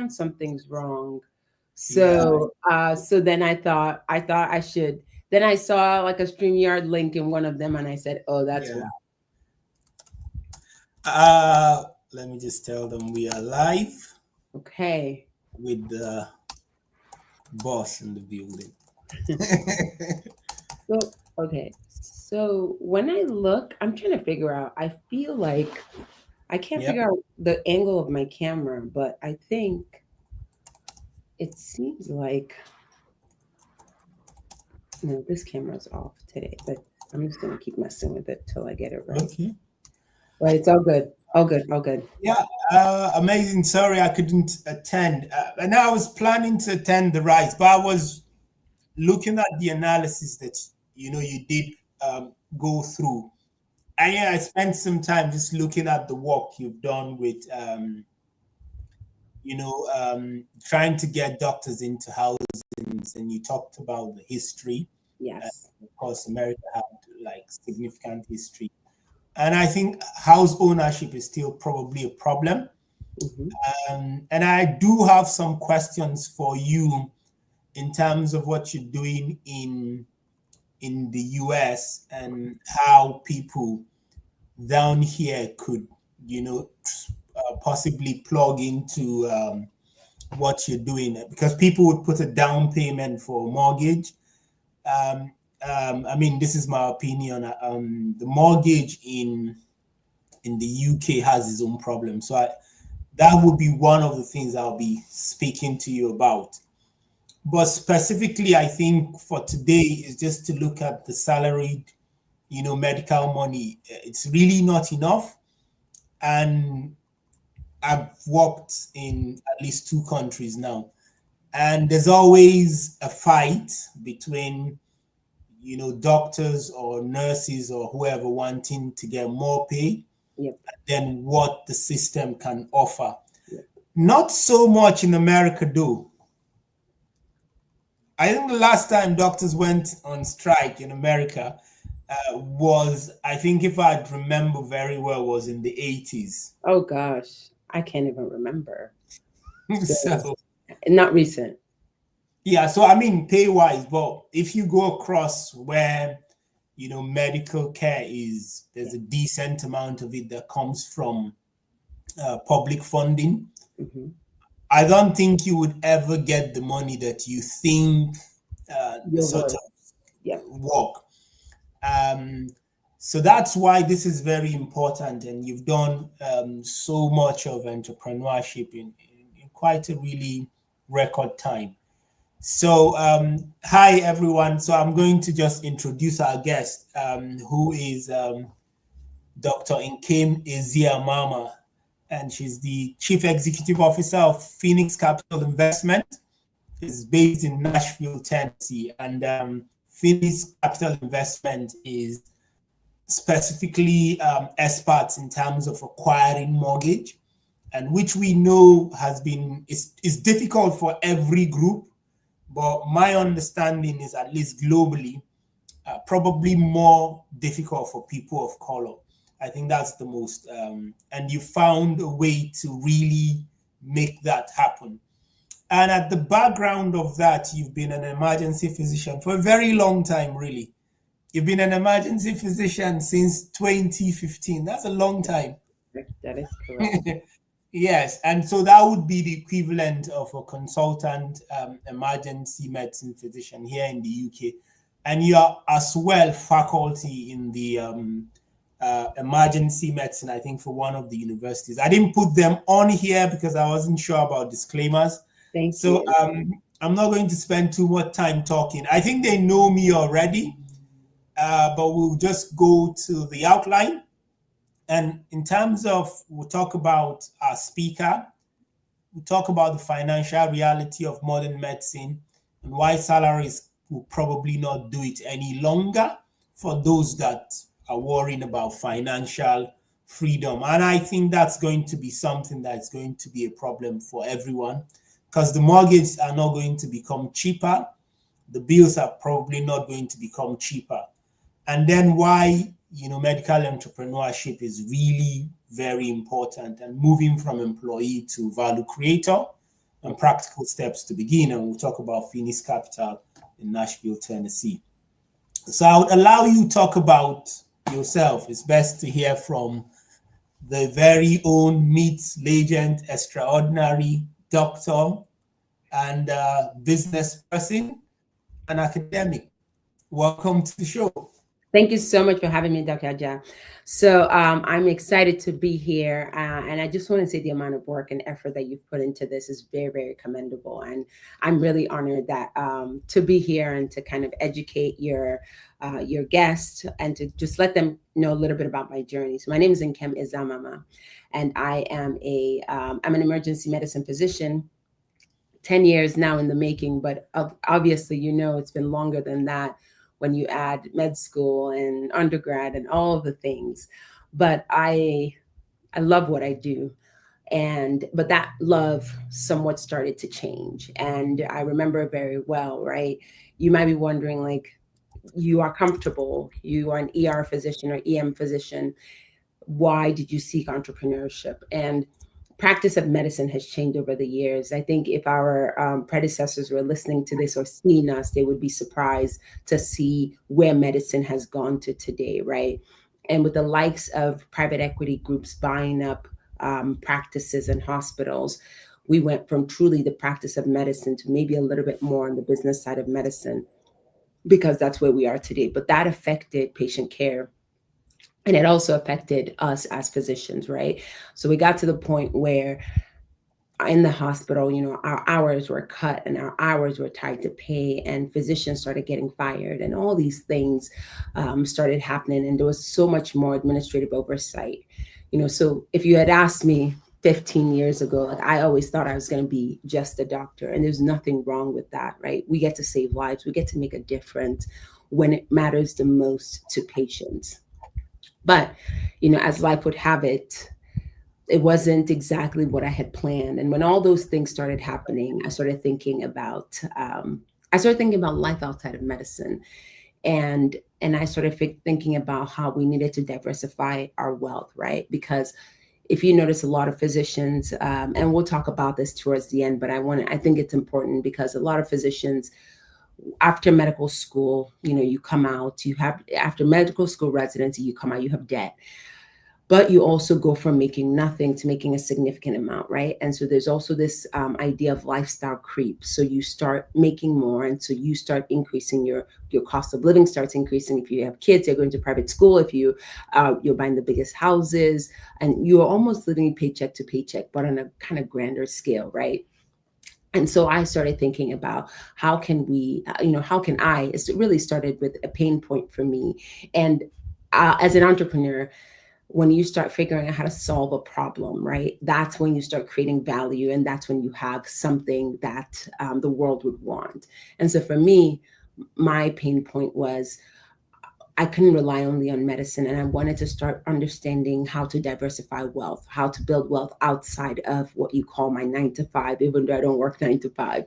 on, something's wrong. So so then I thought I should. Then I saw like a StreamYard link in one of them, and I said, "Oh, that's why." Let me just tell them we are live. Okay. With the boss in the building. So okay. So when I look, I'm trying to figure out. I feel like I can't figure out the angle of my camera, but I think it seems like no, this camera's off today, but I'm just gonna keep messing with it till I get it right. Okay. But it's all good. All good. All good. Yeah. Amazing. Sorry, I couldn't attend. And I was planning to attend the rise, but I was looking at the analysis that you did go through. And yeah, I spent some time just looking at the work you've done with trying to get doctors into housings, and you talked about the history. Yes. Of course, America had like significant history. And I think house ownership is still probably a problem. Mm-hmm. And I do have some questions for you in terms of what you're doing in the US and how people down here could, possibly plug into what you're doing. Because people would put a down payment for a mortgage. I mean, this is my opinion. The mortgage in the UK has its own problem. So that would be one of the things I'll be speaking to you about. But specifically, I think for today is just to look at the salaried, medical money. It's really not enough. And I've worked in at least 2 countries now. And there's always a fight between doctors or nurses or whoever wanting to get more pay than what the system can offer. Not so much in America, though. I think the last time doctors went on strike in America was, I think if I remember very well, was in the 80s. Oh gosh, I can't even remember. So not recent. Yeah, so I mean pay-wise, but if you go across where medical care is, there's a decent amount of it that comes from public funding. Mm-hmm. I don't think you would ever get the money that you think sort of work. So that's why this is very important, and you've done so much of entrepreneurship in quite a really record time. So hi everyone. So I'm going to just introduce our guest, who is Dr. Nkem Ezeamama, and she's the Chief Executive Officer of Pheenyx Capital Investment. It's based in Nashville, Tennessee, and Pheenyx Capital Investment is specifically experts in terms of acquiring mortgage, and which we know is difficult for every group. But my understanding is, at least globally, probably more difficult for people of color. I think that's the most, and you found a way to really make that happen. And at the background of that, you've been an emergency physician for a very long time, really. You've been an emergency physician since 2015. That's a long time. That is correct. Yes, and so that would be the equivalent of a consultant emergency medicine physician here in the UK. And you are as well faculty in the emergency medicine, I think, for one of the universities. I didn't put them on here because I wasn't sure about disclaimers. Thank you. I'm not going to spend too much time talking. I think they know me already, but we'll just go to the outline. And in terms of, we'll talk about our speaker, we'll talk about the financial reality of modern medicine and why salaries will probably not do it any longer for those that are worrying about financial freedom. And I think that's going to be something that's going to be a problem for everyone, because the mortgages are not going to become cheaper. The bills are probably not going to become cheaper. And then why medical entrepreneurship is really very important, and moving from employee to value creator, and practical steps to begin. And we'll talk about Pheenyx Capital in Nashville, Tennessee. So I would allow you to talk about yourself. It's best to hear from the very own meat legend, extraordinary doctor and business person and academic. Welcome to the show. Thank you so much for having me, Dr. Aja. So I'm excited to be here. And I just want to say the amount of work and effort that you've put into this is very, very commendable. And I'm really honored that to be here and to kind of educate your guests and to just let them know a little bit about my journey. So my name is Nkem Ezeamama, and I am I'm an emergency medicine physician. 10 years now in the making, but obviously, it's been longer than that when you add med school and undergrad and all of the things. But I love what I do. But that love somewhat started to change. And I remember very well, right? You might be wondering, like, you are comfortable, you are an ER physician or EM physician. Why did you seek entrepreneurship? And practice of medicine has changed over the years. I think if our predecessors were listening to this or seeing us, they would be surprised to see where medicine has gone to today, right? And with the likes of private equity groups buying up practices and hospitals, we went from truly the practice of medicine to maybe a little bit more on the business side of medicine, because that's where we are today. But that affected patient care. And it also affected us as physicians, right? So we got to the point where in the hospital, our hours were cut and our hours were tied to pay, and physicians started getting fired, and all these things started happening. And there was so much more administrative oversight. So if you had asked me 15 years ago, like, I always thought I was going to be just a doctor, and there's nothing wrong with that, right? We get to save lives. We get to make a difference when it matters the most to patients. But, as life would have it, it wasn't exactly what I had planned. And when all those things started happening, I started thinking about life outside of medicine. And I started thinking about how we needed to diversify our wealth, right? Because if you notice, a lot of physicians, and we'll talk about this towards the end, but I think it's important because a lot of physicians, after medical school, you come out, after medical school residency, you come out, you have debt, but you also go from making nothing to making a significant amount, right? And so there's also this idea of lifestyle creep. So you start making more, and so you start increasing your cost of living starts increasing. If you have kids, you're going to private school. If you're buying the biggest houses, and you're almost living paycheck to paycheck, but on a kind of grander scale, right? And so I started thinking about how can I, it really started with a pain point for me. And as an entrepreneur, when you start figuring out how to solve a problem, right, that's when you start creating value. And that's when you have something that the world would want. And so for me, my pain point was I couldn't rely only on medicine, and I wanted to start understanding how to diversify wealth, how to build wealth outside of what you call my 9 to 5, even though I don't work 9 to 5.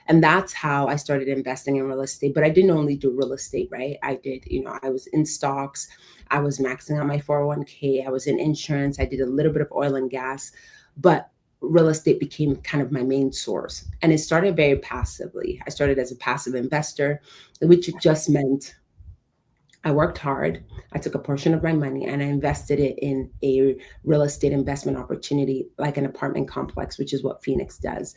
And that's how I started investing in real estate. But I didn't only do real estate, right? I did, I was in stocks, I was maxing out my 401k, I was in insurance, I did a little bit of oil and gas, but real estate became kind of my main source. And it started very passively. I started as a passive investor, which just meant I worked hard. I took a portion of my money and I invested it in a real estate investment opportunity, like an apartment complex, which is what Pheenyx does.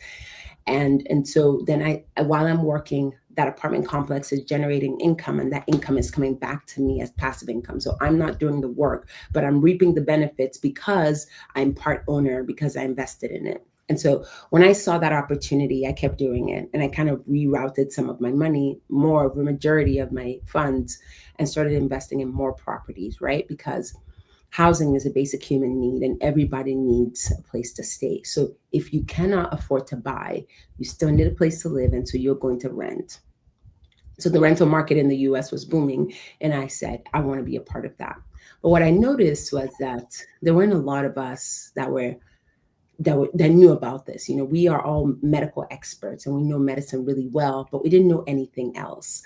And so then while I'm working, that apartment complex is generating income, and that income is coming back to me as passive income. So I'm not doing the work, but I'm reaping the benefits because I'm part owner, because I invested in it. And so when I saw that opportunity, I kept doing it, and I kind of rerouted some of my money, more of a majority of my funds, and started investing in more properties, right? Because housing is a basic human need, and everybody needs a place to stay. So if you cannot afford to buy, you still need a place to live, and so you're going to rent. So the rental market in the US was booming, and I said, I want to be a part of that. But what I noticed was that there weren't a lot of us that knew about this. We are all medical experts and we know medicine really well, but we didn't know anything else.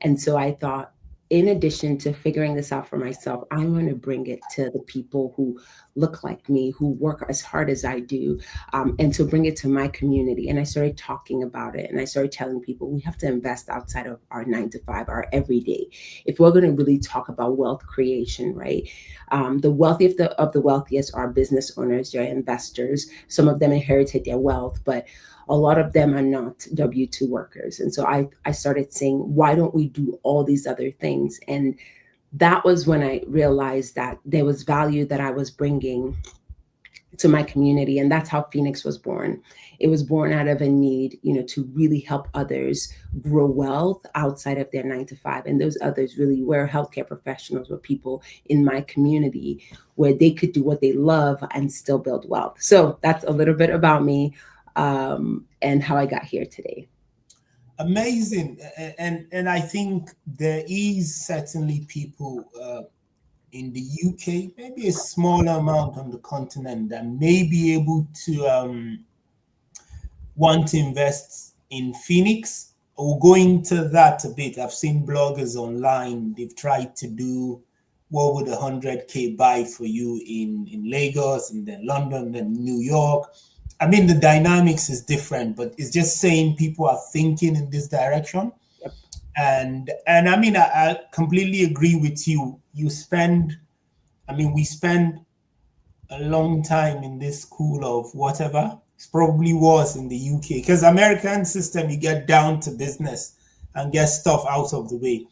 And so I thought, in addition to figuring this out for myself, I want to bring it to the people who look like me, who work as hard as I do, and to bring it to my community. And I started talking about it, and I started telling people we have to invest outside of our 9 to 5, our everyday, if we're going to really talk about wealth creation, right? The wealthy of the wealthiest are business owners, they're investors. Some of them inherited their wealth, but a lot of them are not W-2 workers. And so I started saying, why don't we do all these other things? And that was when I realized that there was value that I was bringing to my community. And that's how Pheenyx was born. It was born out of a need, to really help others grow wealth outside of their 9 to 5. And those others really were healthcare professionals, were people in my community where they could do what they love and still build wealth. So that's a little bit about me, and how I got here today. Amazing. And I think there is certainly people in the UK, maybe a smaller amount on the continent, that may be able to want to invest in Pheenyx. We'll go into that a bit. I've seen bloggers online, they've tried to do what would 100K buy for you in Lagos, and then London, and New York. I mean, the dynamics is different, but it's just saying people are thinking in this direction. Yep. And I mean, I completely agree with you. We spend a long time in this school of whatever. It's probably worse in the UK, because American system, you get down to business and get stuff out of the way.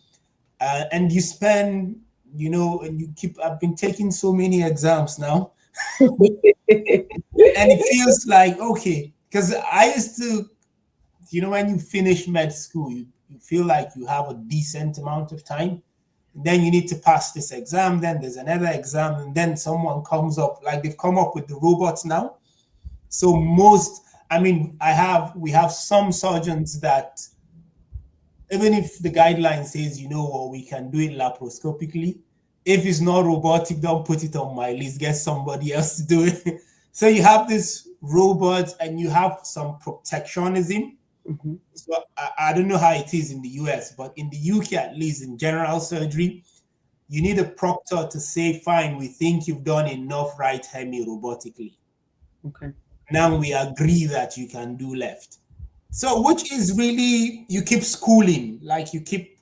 And you spend, and you keep, I've been taking so many exams now. And it feels like, okay, because I used to, when you finish med school, you feel like you have a decent amount of time. Then you need to pass this exam, then there's another exam, and then someone comes up, like they've come up with the robots now. So we have some surgeons that, even if the guideline says, we can do it laparoscopically, if it's not robotic, don't put it on my list, get somebody else to do it. So you have this robot, and you have some protectionism. Mm-hmm. So I don't know how it is in the US, but in the UK, at least in general surgery, you need a proctor to say, fine, we think you've done enough right hemi robotically. Okay. Now we agree that you can do left. So which is really, you keep schooling, like you keep,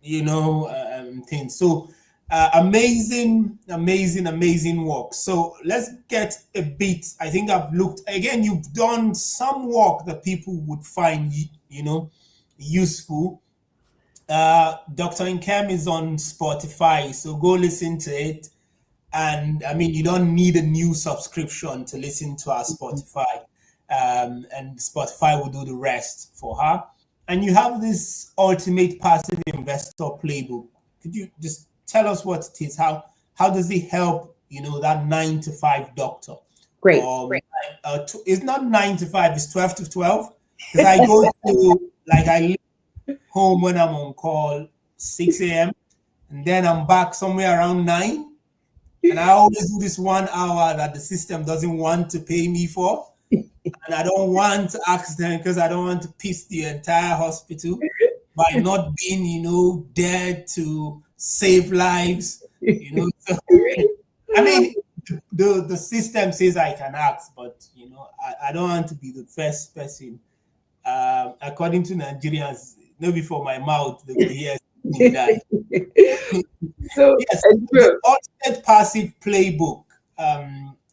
things. So amazing work. So let's get a bit, I think I've looked, again, you've done some work that people would find, useful. Dr. Nkem is on Spotify, so go listen to it. And I mean, you don't need a new subscription to listen to our Spotify. And Spotify will do the rest for her. And you have this ultimate passive investor playbook. Could you just tell us what it is? How does it help, that 9 to 5 doctor? Great. It's not 9 to 5, it's 12 to 12. Because I go to, I leave home when I'm on call 6 a.m. and then I'm back somewhere around 9. And I always do this 1 hour that the system doesn't want to pay me for. And I don't want to ask them, because I don't want to piss the entire hospital by not being, there to save lives. So, I mean, the system says I can ask, but I don't want to be the first person. According to Nigerians, not before my mouth, they will hear that. So yes, the ultimate passive playbook.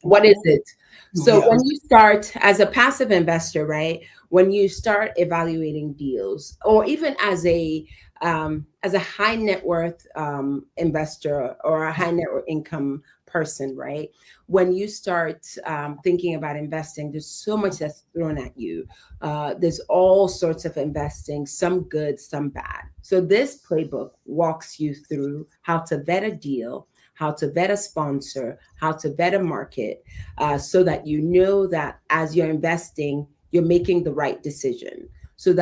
What is it? So when you start as a passive investor, right? When you start evaluating deals, or even as a high net worth investor or a high net worth income person, right? When you start thinking about investing, there's so much that's thrown at you. There's all sorts of investing, some good, some bad. So this playbook walks you through how to vet a deal, how to vet a sponsor, how to vet a market, so that you know that as you're investing, you're making the right decision. So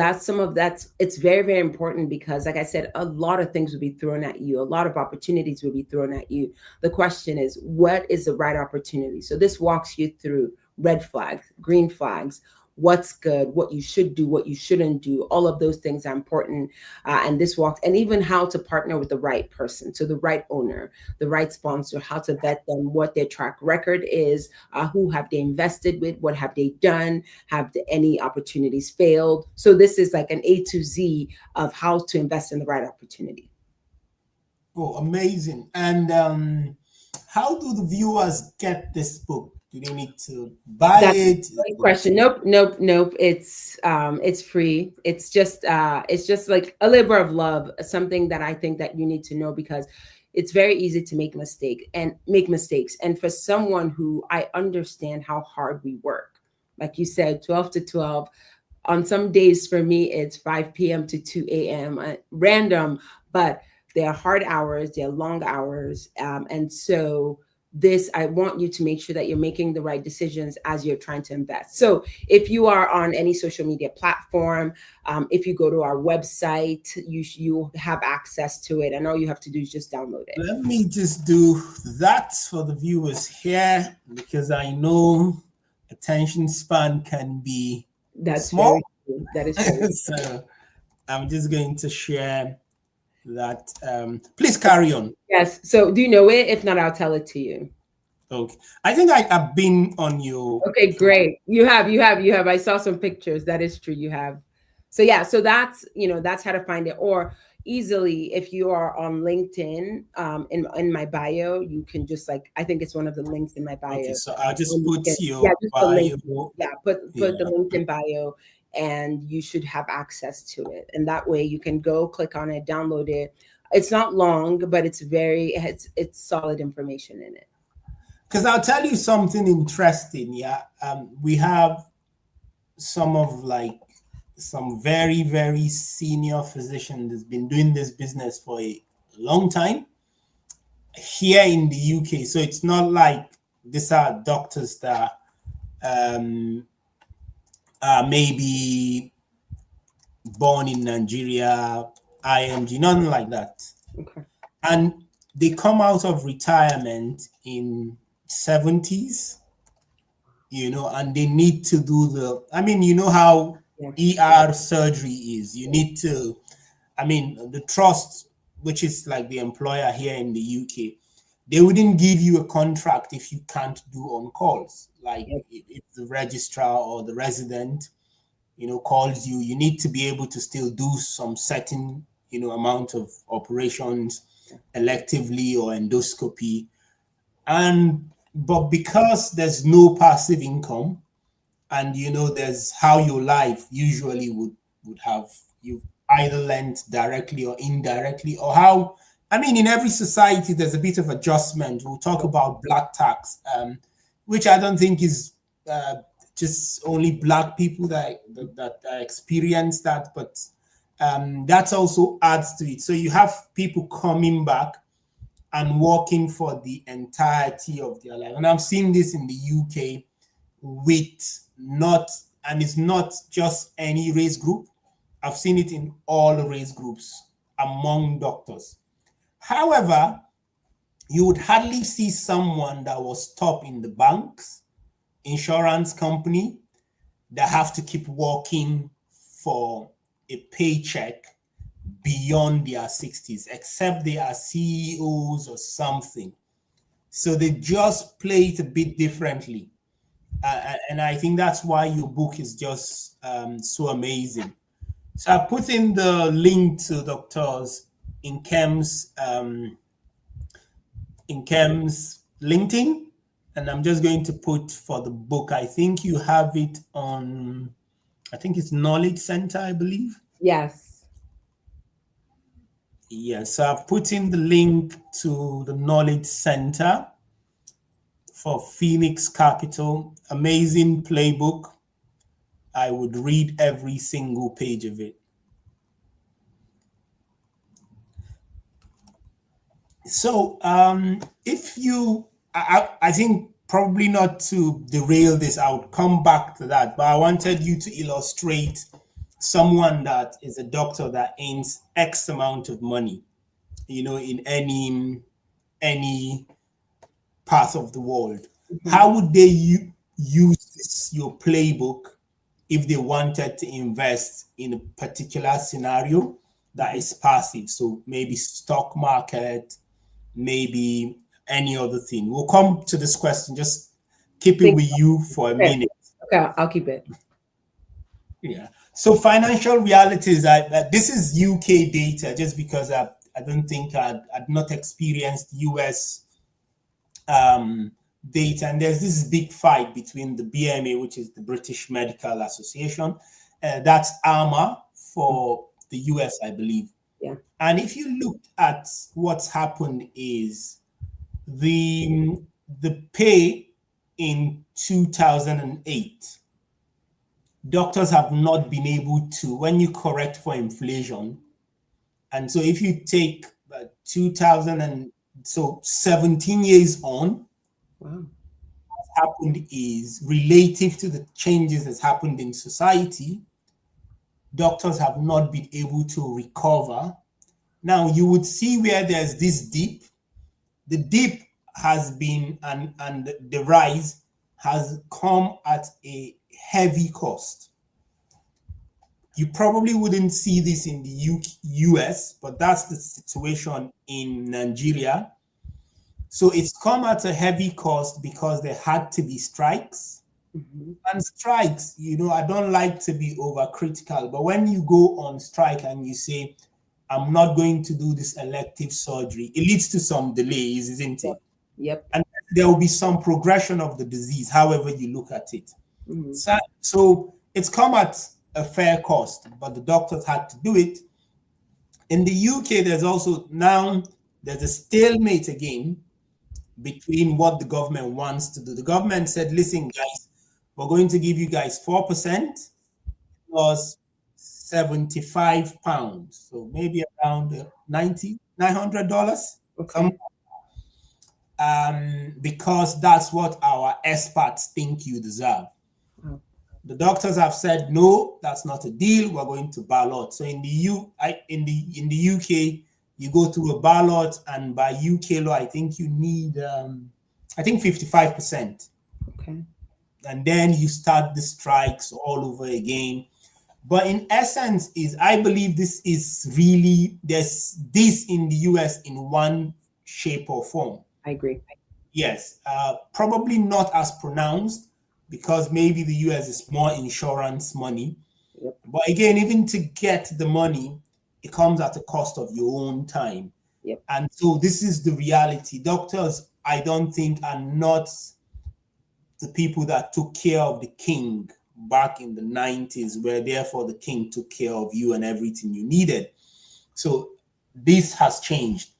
it's very, very important, because like I said, a lot of things will be thrown at you. A lot of opportunities will be thrown at you. The question is, what is the right opportunity? So this walks you through red flags, green flags. what's good, what you should do, what you shouldn't do. All of those things are important. And this walks, and even how to partner with the right person, so the right owner, the right sponsor, how to vet them, what their track record is, who have they invested with, what have they done, any opportunities failed. So this is like an A to Z of how to invest in the right opportunity. Oh, amazing. And how do the viewers get this book? Do they need to buy That's it? a great question. Nope. It's free. It's just like a labor of love, something that I think that you need to know, because it's very easy to make mistakes. And for someone who, I understand how hard we work. Like you said, 12 to 12. On some days for me, it's 5 p.m. to 2 a.m. Random, but they are hard hours, they're long hours. And so this, I want you to make sure that you're making the right decisions as you're trying to invest. So if you are on any social media platform, if you go to our website, you have access to it, and all you have to do is just download it. Let me just do that for the viewers here, because I know attention span can be small. Very true. That is true. So I'm just going to share that. Please carry on. Yes. So do you know it? If not, I'll tell it to you. Okay. I think I've been on your. Okay, great. You have. I saw some pictures. That is true. You have. So yeah, so that's how to find it. Or easily, if you are on LinkedIn, in my bio, you can just, like, I think it's one of the links in my bio. Okay, so I'll just put your bio. Put the link in bio, and you should have access to it. And that way you can go click on it, download it. It's not long, but it's solid information in it. Because I'll tell you something interesting. Yeah, we have some very, very senior physician that's been doing this business for a long time here in the UK. So it's not like these are doctors that are maybe born in Nigeria, IMG, nothing like that. Okay. And they come out of retirement in 70s, and they need to do how ER surgery is. You need to, the trust, which is like the employer here in the UK, they wouldn't give you a contract if you can't do on calls. Like if the registrar or the resident, calls you, you need to be able to still do some certain, amount of operations electively or endoscopy. But because there's no passive income, and there's how your life usually would have, you either lent directly or indirectly, or how, in every society there's a bit of adjustment. We'll talk about black tax, which I don't think is just only black people that experience that, but that also adds to it. So you have people coming back and working for the entirety of their life. And I've seen this in the UK and it's not just any race group. I've seen it in all race groups among doctors. However, you would hardly see someone that was top in the banks, insurance company, that have to keep working for a paycheck beyond their 60s, except they are CEOs or something. So they just play it a bit differently. And I think that's why your book is just so amazing. So I put in the link to Dr. Nkem's LinkedIn, and I'm just going to put for the book. I think you have it on, I think it's Knowledge Center, I believe. Yes. Yes, so I've put in the link to the Knowledge Center for Pheenyx Capital. Amazing playbook. I would read every single page of it. So if you, I think probably not to derail this, I would come back to that, but I wanted you to illustrate someone that is a doctor that earns X amount of money, in any part of the world. Mm-hmm. How would they use your playbook if they wanted to invest in a particular scenario that is passive. So maybe stock market, maybe any other thing. We'll come to this question. Just keep it with you for a minute. Okay, I'll keep it. Yeah. So financial realities, this is UK data, just because I don't think I'd not experienced US data. And there's this big fight between the BMA, which is the British Medical Association, that's AMA for the US, I believe. Yeah. And if you look at what's happened is the pay in 2008, doctors have not been able to, when you correct for inflation, and so if you take 2000 and so 17 years on, wow, what happened is, relative to the changes that's happened in society, doctors have not been able to recover. Now you would see where there's this dip. The dip has been, and the rise has come at a heavy cost. You probably wouldn't see this in the US, but that's the situation in Nigeria. So it's come at a heavy cost because there had to be strikes. Mm-hmm. And strikes, I don't like to be overcritical, but when you go on strike and you say, I'm not going to do this elective surgery, it leads to some delays, isn't it? Yep. And there will be some progression of the disease, however you look at it. Mm-hmm. So it's come at a fair cost, but the doctors had to do it. In the UK, there's a stalemate again between what the government wants to do. The government said, listen, guys, we're going to give you guys 4% plus £75. So maybe around $900. Okay. Because that's what our experts think you deserve. Oh. The doctors have said, no, that's not a deal. We're going to ballot. So in the UK, you go through a ballot, and by UK law, I think you need 55%. Okay. And then you start the strikes all over again. But in essence, I believe this is really, there's this in the US in one shape or form. I agree. Yes, probably not as pronounced, because maybe the US is more insurance money. Yep. But again, even to get the money, it comes at the cost of your own time. Yep. And so this is the reality. Doctors, I don't think, are not the people that took care of the king back in the 90s, where therefore the king took care of you and everything you needed. So this has changed.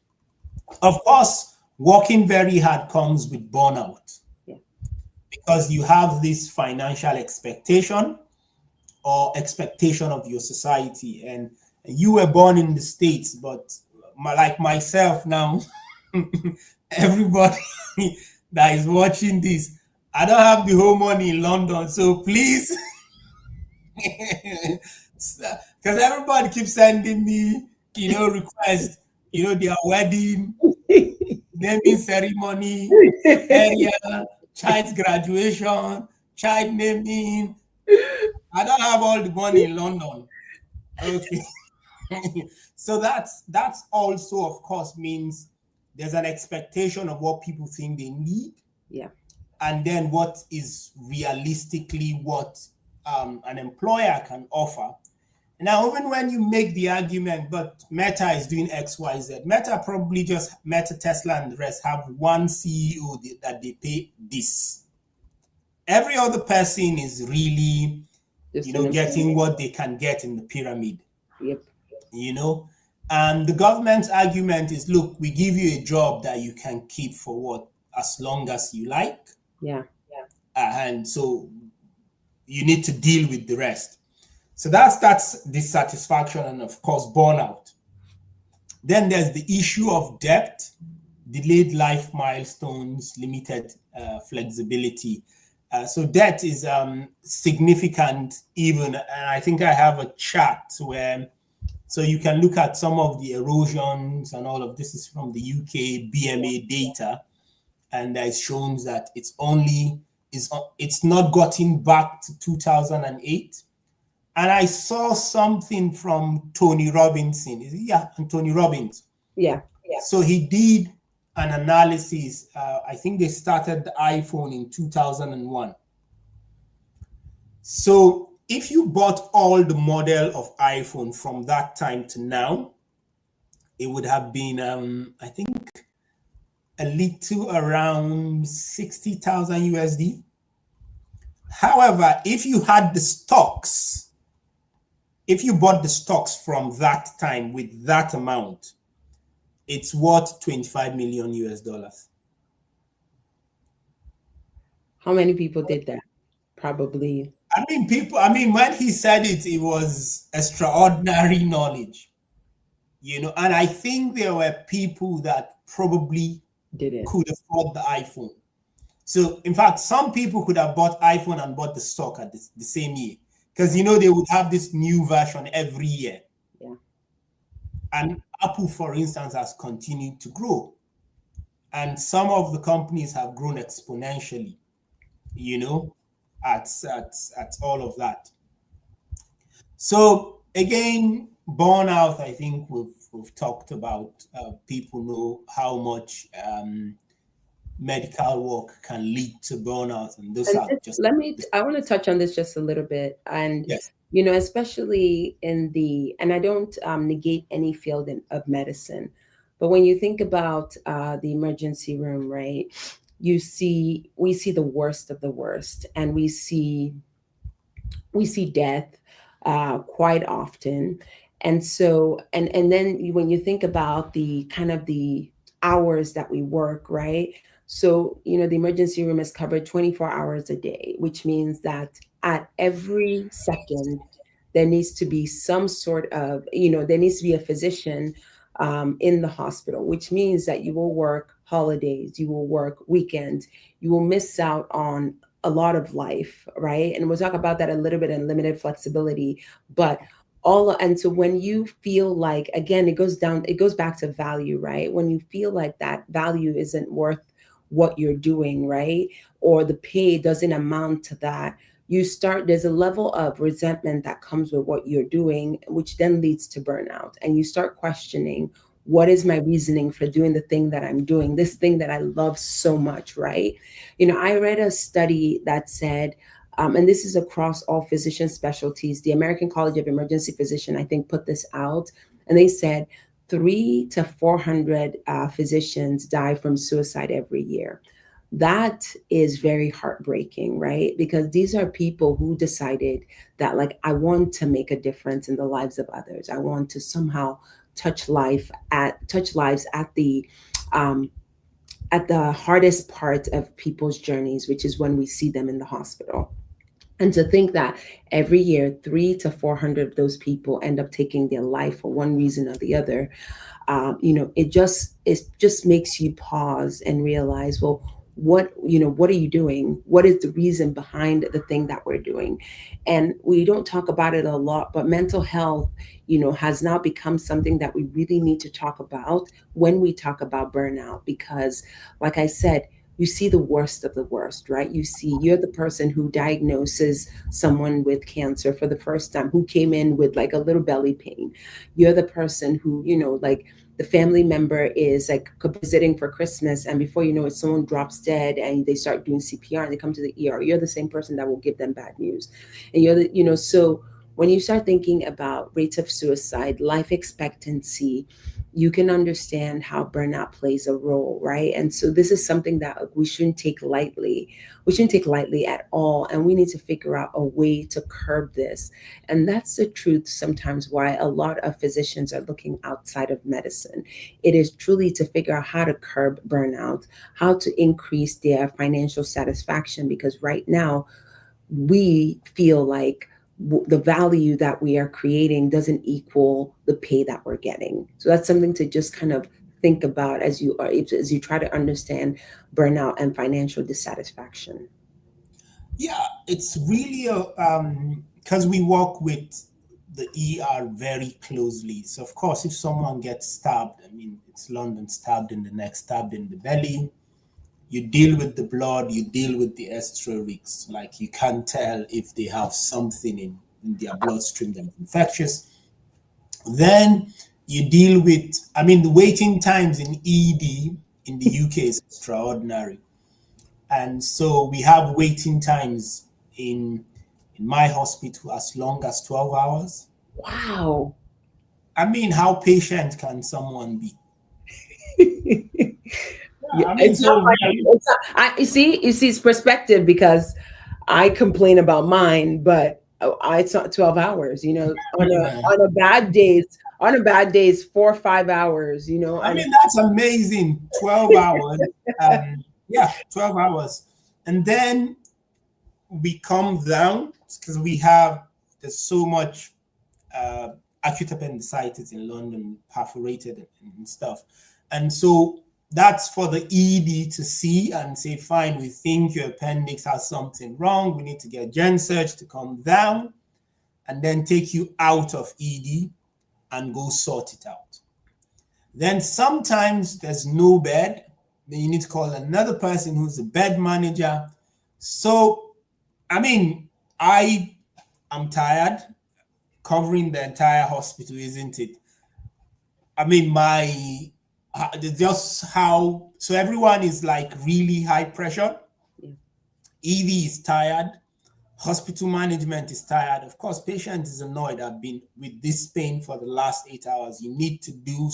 Of course, working very hard comes with burnout. Yeah. Because you have this financial expectation or expectation of your society. And you were born in the States, but like myself now, everybody that is watching this, I don't have the whole money in London. So please, because everybody keeps sending me, requests, their wedding, naming ceremony, area, child's graduation, child naming. I don't have all the money in London. Okay. So that's also, of course, means there's an expectation of what people think they need. Yeah. And then what is realistically what an employer can offer. Now, even when you make the argument, but Meta is doing X, Y, Z, Meta, Tesla, and the rest have one CEO that they pay this. Every other person is really, getting what they can get in the pyramid. Yep. And the government's argument is, look, we give you a job that you can keep for as long as you like. Yeah. And so you need to deal with the rest. So that's dissatisfaction and, of course, burnout. Then there's the issue of debt, delayed life milestones, limited flexibility. So debt is significant even, and I think I have a chart where, so you can look at some of the erosions, and all of this is from the UK BMA data, and it shows that it's only it's not gotten back to 2008. And I saw something from Tony Robinson. And Tony Robbins. Yeah. So he did an analysis. I think they started the iPhone in 2001. So if you bought all the model of iPhone from that time to now, it would have been, I think, a little around 60,000 USD. However, if you had the stocks, if you bought the stocks from that time with that amount, it's worth 25 million US dollars. How many people did that? Probably. When he said it, it was extraordinary knowledge, and I think there were people that probably could afford the iPhone. So in fact, some people could have bought iPhone and bought the stock at the same year, because they would have this new version every year. Yeah. And Apple, for instance, has continued to grow, and some of the companies have grown exponentially, at all of that. So again, burnout, I think we've talked about. People know how much medical work can lead to burnout, and those are just. I want to touch on this just a little bit, and yes. Especially and I don't negate any field of medicine, but when you think about the emergency room, right? We see the worst of the worst, and we see death quite often. And so, and then when you think about the kind of the hours that we work, right? So, the emergency room is covered 24 hours a day, which means that at every second, there needs to be some sort of, there needs to be a physician in the hospital, which means that you will work holidays, you will work weekends, you will miss out on a lot of life, right? And we'll talk about that a little bit in limited flexibility, but and so when you feel like, again, it goes back to value, right? When you feel like that value isn't worth what you're doing, right? Or the pay doesn't amount to that, there's a level of resentment that comes with what you're doing, which then leads to burnout. And you start questioning, what is my reasoning for doing the thing that I'm doing, this thing that I love so much, right? I read a study that said, and this is across all physician specialties, the American College of Emergency Physician, I think, put this out, and they said 300 to 400 physicians die from suicide every year. That is very heartbreaking, right? Because these are people who decided that, like, I want to make a difference in the lives of others. I want to somehow touch lives at the hardest part of people's journeys, which is when we see them in the hospital. And to think that every year, 300 to 400 of those people end up taking their life for one reason or the other, it just makes you pause and realize, well, what are you doing? What is the reason behind the thing that we're doing? And we don't talk about it a lot, but mental health, has now become something that we really need to talk about when we talk about burnout, because, like I said, you see the worst of the worst, right? You're the person who diagnoses someone with cancer for the first time, who came in with like a little belly pain. You're the person who, like, the family member is like visiting for Christmas, and before you know it, someone drops dead and they start doing CPR and they come to the ER. You're the same person that will give them bad news. And so when you start thinking about rates of suicide, life expectancy, you can understand how burnout plays a role, right? And so this is something that we shouldn't take lightly. We shouldn't take lightly at all. And we need to figure out a way to curb this. And that's the truth sometimes why a lot of physicians are looking outside of medicine. It is truly to figure out how to curb burnout, how to increase their financial satisfaction, because right now we feel like the value that we are creating doesn't equal the pay that we're getting. So that's something to just kind of think about as you try to understand burnout and financial dissatisfaction. Yeah, it's really because we work with the ER very closely. So of course, if someone gets stabbed, it's London, stabbed in the neck, stabbed in the belly, You deal with the blood, you deal with the esterix. Like you can't tell if they have something in their bloodstream that's infectious. Then you deal with, I mean, the waiting times in ED in the UK is extraordinary. And so we have waiting times in my hospital as long as 12 hours. Wow. I mean, how patient can someone be? Yeah, I mean, it's not so funny. It's not, you see, it's perspective because I complain about mine, but it's not 12 hours, you know, yeah. on a bad days, 4 or 5 hours, you know, I and mean, that's amazing. 12 hours. Yeah, 12 hours. And then we come down because there's so much uh, acute appendicitis in London, perforated and stuff. And so that's for the ED to see and say, fine, we think your appendix has something wrong. We need to get gen surg to come down and then take you out of ED and go sort it out. Then sometimes there's no bed. Then you need to call another person who's a bed manager. So, I mean, I am tired covering the entire hospital, isn't it? I mean, just how, so everyone is like really high pressure. yeah. ED is tired. Hospital management is tired. Of course, patient is annoyed. I've been with this pain for the last 8 hours. You need to do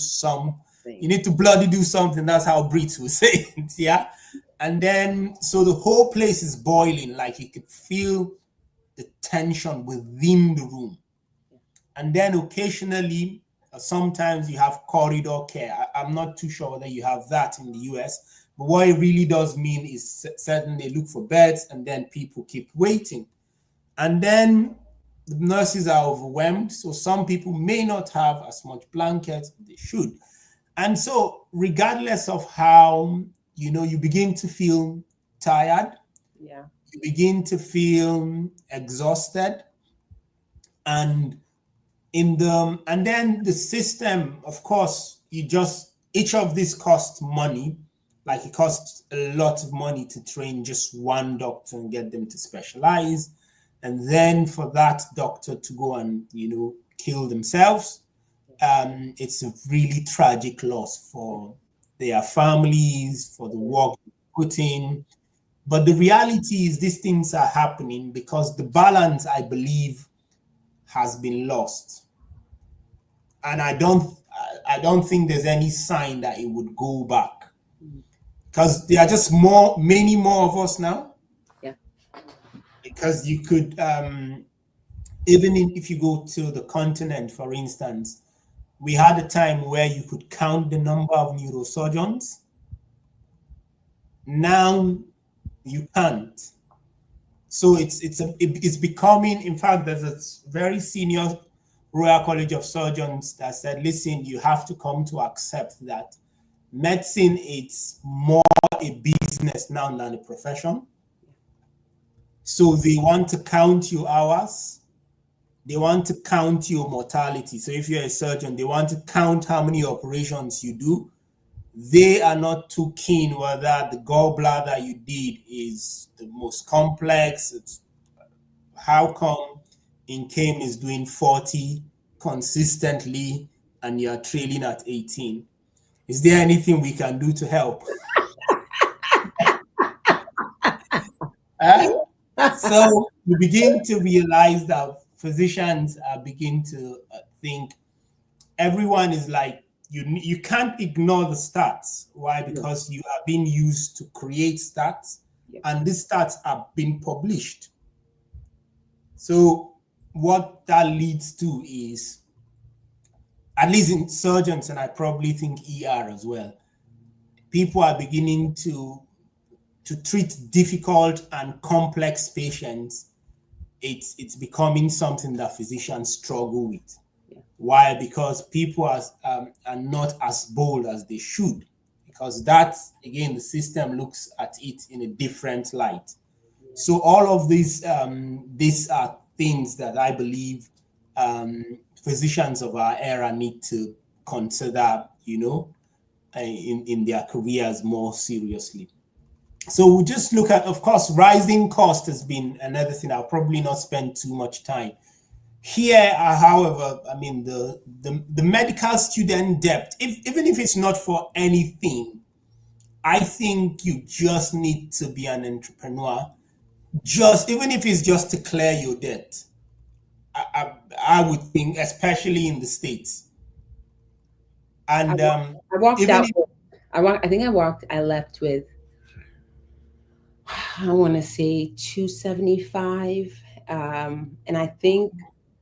you need to bloody do something. That's how Brits will say it. Yeah. And then, so the whole place is boiling. Like you could feel the tension within the room. And then occasionally, sometimes you have corridor care. I'm not too sure whether you have that in the US, but what it really does mean is certainly they look for beds and then people keep waiting. And then the nurses are overwhelmed. So some people may not have as much blankets as they should. And so regardless of how, you begin to feel tired, Yeah. you begin to feel exhausted, and and then the system, of course, each of these costs money. Like it costs a lot of money to train just one doctor and get them to specialize, and then for that doctor to go and kill themselves. It's a really tragic loss for their families, for the work they put in. But the reality is these things are happening because the balance, I believe, has been lost. And I don't think there's any sign that it would go back, because there are just many more of us now. Yeah. Because you could even if you go to the continent, for instance, we had a time where you could count the number of neurosurgeons. Now you can't. So it's becoming, in fact, there's a very senior Royal College of Surgeons that said, listen, you have to come to accept that medicine is more a business now than a profession. So they want to count your hours. They want to count your mortality. So if you're a surgeon, they want to count how many operations you do. They are not too keen whether the gallbladder you did is the most complex. How come Nkem is doing 40 consistently and you're trailing at 18? Is there anything we can do to help? So you begin to realize that physicians are beginning to think everyone is like, you can't ignore the stats. Why? Because you are being used to create stats, and these stats are being published. So what that leads to is, at least in surgeons, and I probably think ER as well, people are beginning to treat difficult and complex patients. It's becoming something that physicians struggle with. Why? Because people are not as bold as they should, because that, again, the system looks at it in a different light. So all of these are things that I believe physicians of our era need to consider, in their careers more seriously. So we'll just look at, of course, rising cost has been another thing. I'll probably not spend too much time. Here, however, I mean, the medical student debt, even if it's not for anything, I think you just need to be an entrepreneur, just even if it's just to clear your debt. I would think, especially in the States. And I walked even out. if, I think I left with, I want to say 275. And I think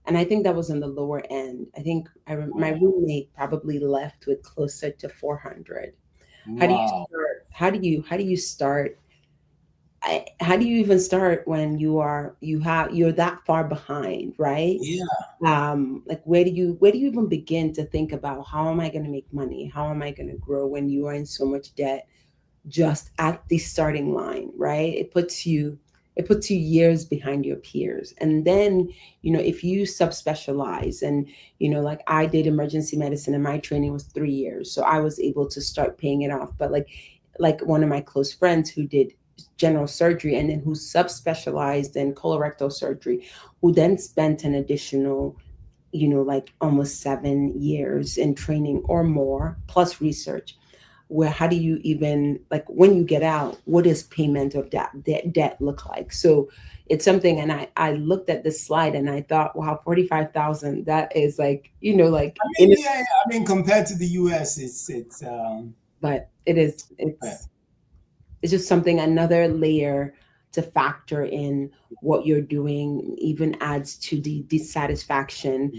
that was on the lower end. I think my roommate probably left with closer to 400. How do you wow, start? How do you start? How do you even start when you're that far behind, right? yeah, Like where do you even begin to think about how am I going to make money? How am I going to grow when you are in so much debt just at the starting line, right? It puts you years behind your peers. And then, if you subspecialize and, like I did emergency medicine and my training was 3 years. So I was able to start paying it off. But like one of my close friends who did general surgery and then who subspecialized in colorectal surgery, who then spent an additional like almost 7 years in training or more plus research, where how do you even, like, when you get out, what does payment of debt look like? So it's something. And I looked at this slide and I thought, wow, 45,000, that is like, like I mean, yeah, I mean, compared to the US, but it's just something, another layer to factor in. What you're doing even adds to the dissatisfaction.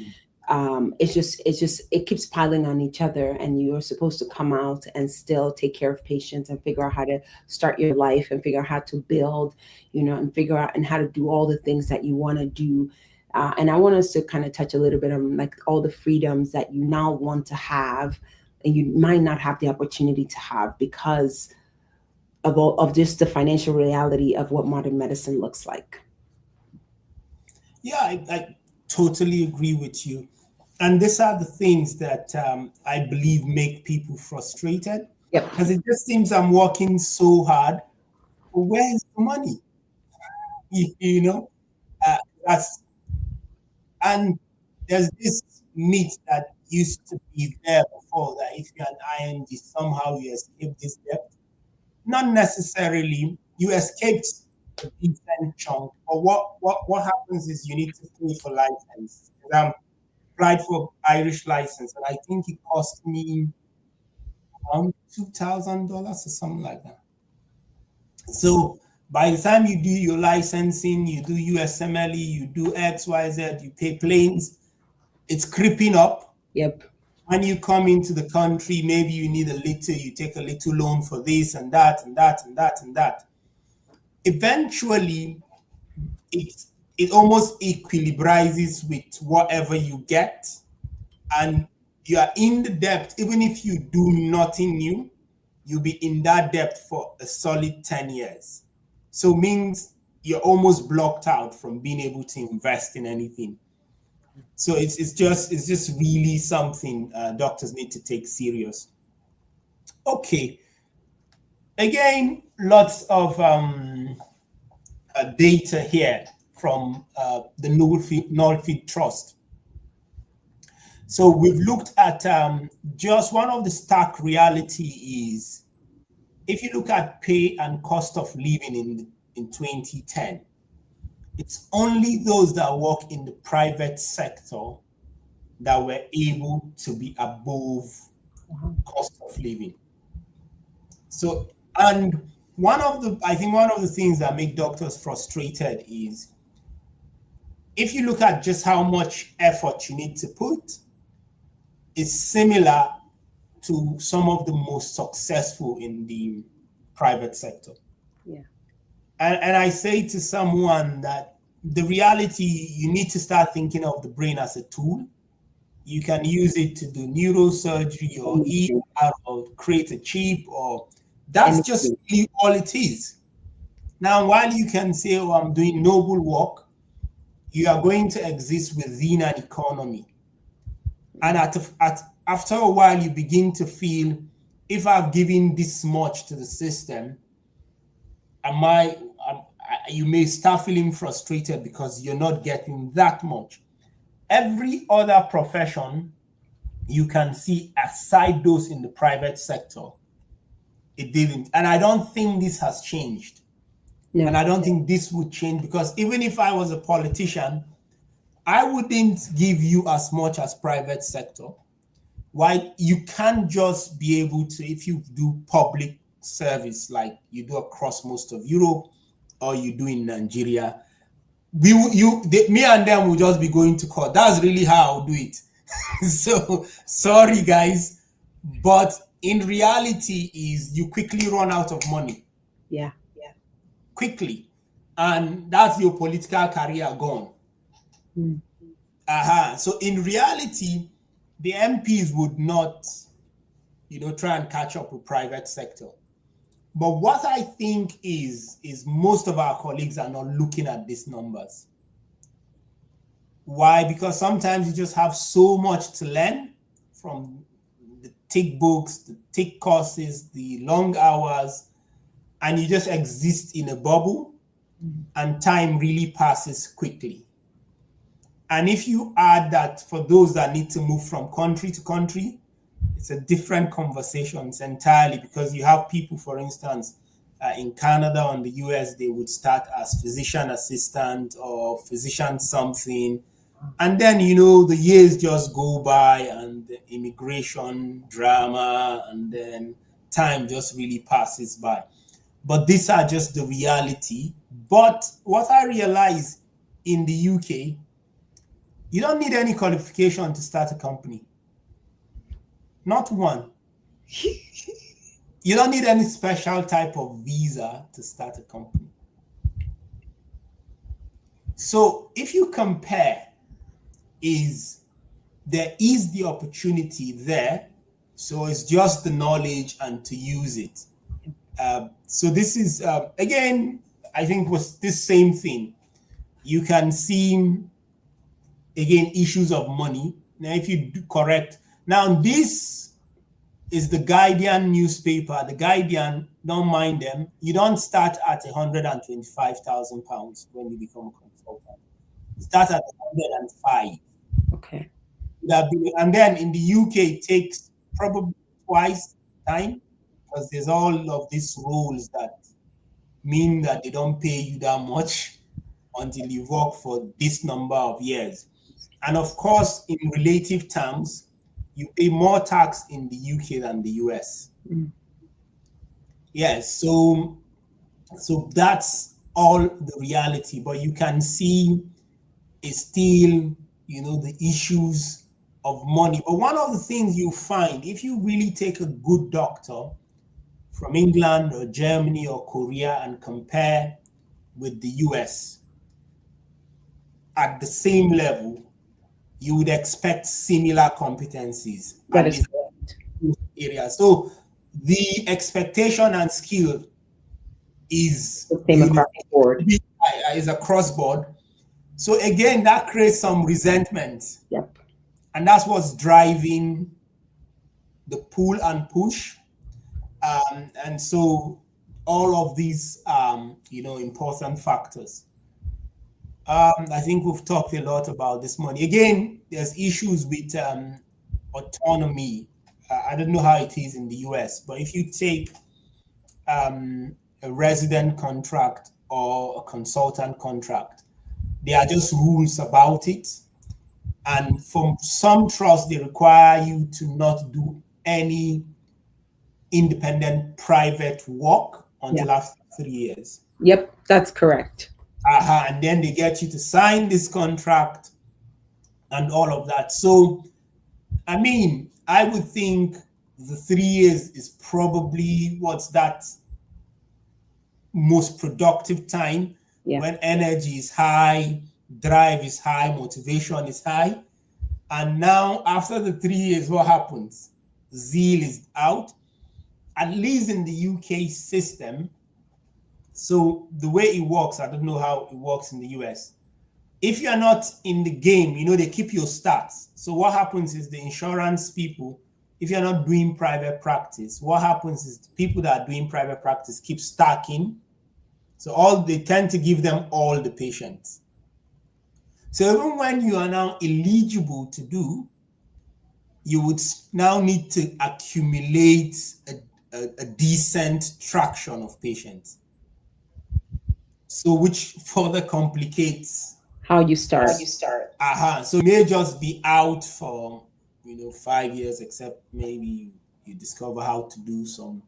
It keeps piling on each other, and you're supposed to come out and still take care of patients and figure out how to start your life and figure out how to build, and figure out and how to do all the things that you want to do. And I want us to kind of touch a little bit on like all the freedoms that you now want to have and you might not have the opportunity to have because of just the financial reality of what modern medicine looks like. yeah, I totally agree with you. And these are the things that I believe make people frustrated Yep. because it just seems I'm working so hard. But where is the money? You know, that's and there's this myth that used to be there before that if you're an IND, somehow you escape this debt. Not necessarily. You escaped a decent chunk, but what happens is you need to pay for license. I'm applied for Irish license, and I think it cost me around $2,000 or something like that. So by the time you do your licensing, you do USMLE, you do XYZ, you pay planes, it's creeping up. Yep. When you come into the country, maybe you need a little, you take a little loan for this and that and that and that and that. Eventually, it it almost equilibrizes with whatever you get, and you are in the debt. Even if you do nothing new, you'll be in that debt for a solid 10 years. So means you're almost blocked out from being able to invest in anything. So it's just really something doctors need to take serious. Okay, again, lots of data here from the Nulfeed Trust. So we've looked at just one of the stark reality is if you look at pay and cost of living in 2010, it's only those that work in the private sector that were able to be above cost of living. So, and I think one of the things that make doctors frustrated is if you look at just how much effort you need to put, it's similar to some of the most successful in the private sector. Yeah. And I say to someone that the reality, you need to start thinking of the brain as a tool. You can use it to do neurosurgery or ER or create a chip, or that's just really all it is. Now, while you can say, oh, I'm doing noble work, you are going to exist within an economy. And after a while, you begin to feel, if I've given this much to the system, you may start feeling frustrated because you're not getting that much. Every other profession you can see aside those in the private sector, it didn't. And I don't think this has changed. No. And I don't think this would change, because even if I was a politician, I wouldn't give you as much as private sector. Why? You can't just be able to, if you do public service like you do across most of Europe or you do in Nigeria, me and them will just be going to court. That's really how I'll do it. So sorry guys, but in reality is you quickly run out of money. Yeah. Quickly, and that's your political career gone. So in reality, the MPs would not, try and catch up with private sector. But what I think is most of our colleagues are not looking at these numbers. Why? Because sometimes you just have so much to learn from the thick books, the thick courses, the long hours, and you just exist in a bubble, and time really passes quickly. And if you add that for those that need to move from country to country, it's a different conversation entirely, because you have people, for instance, in Canada or in the US, they would start as physician assistant or physician something. And then, the years just go by and the immigration drama, and then time just really passes by. But these are just the reality. But what I realize in the UK, you don't need any qualification to start a company. Not one. You don't need any special type of visa to start a company. So if you compare, there is the opportunity there. So it's just the knowledge and to use it. So this is, again, I think was this same thing. You can see, again, issues of money. Now, if you do correct, now this is the Guardian newspaper. The Guardian, don't mind them. You don't start at £125,000 when you become a consultant. You start at 105. Okay. And then in the UK, it takes probably twice the time, because there's all of these rules that mean that they don't pay you that much until you work for this number of years. And of course, in relative terms, you pay more tax in the UK than the US. Yes, so that's all the reality. But you can see it's still, the issues of money. But one of the things you find, if you really take a good doctor from England or Germany or Korea and compare with the US at the same level, you would expect similar competencies. That is correct. Area. So the expectation and skill is the same across the board. Is across board. So again, that creates some resentment. Yep. And that's what's driving the pull and push. And so all of these, important factors. I think we've talked a lot about this money. Again, there's issues with autonomy. I don't know how it is in the US, but if you take a resident contract or a consultant contract, there are just rules about it. And from some trusts, they require you to not do any independent private work until after 3 years. Yep, that's correct. And then they get you to sign this contract and all of that. So, I mean, I would think the 3 years is probably what's that most productive time when energy is high, drive is high, motivation is high. And now after the 3 years, what happens? Zeal is out, at least in the UK system. So the way it works, I don't know how it works in the US. If you're not in the game, they keep your stats. So what happens is the insurance people, if you're not doing private practice, what happens is the people that are doing private practice keep stacking So all they tend to give them all the patients. So even when you are now eligible to do, you would now need to accumulate a decent traction of patients. So which further complicates how you start. So you may just be out for 5 years, except maybe you discover how to do some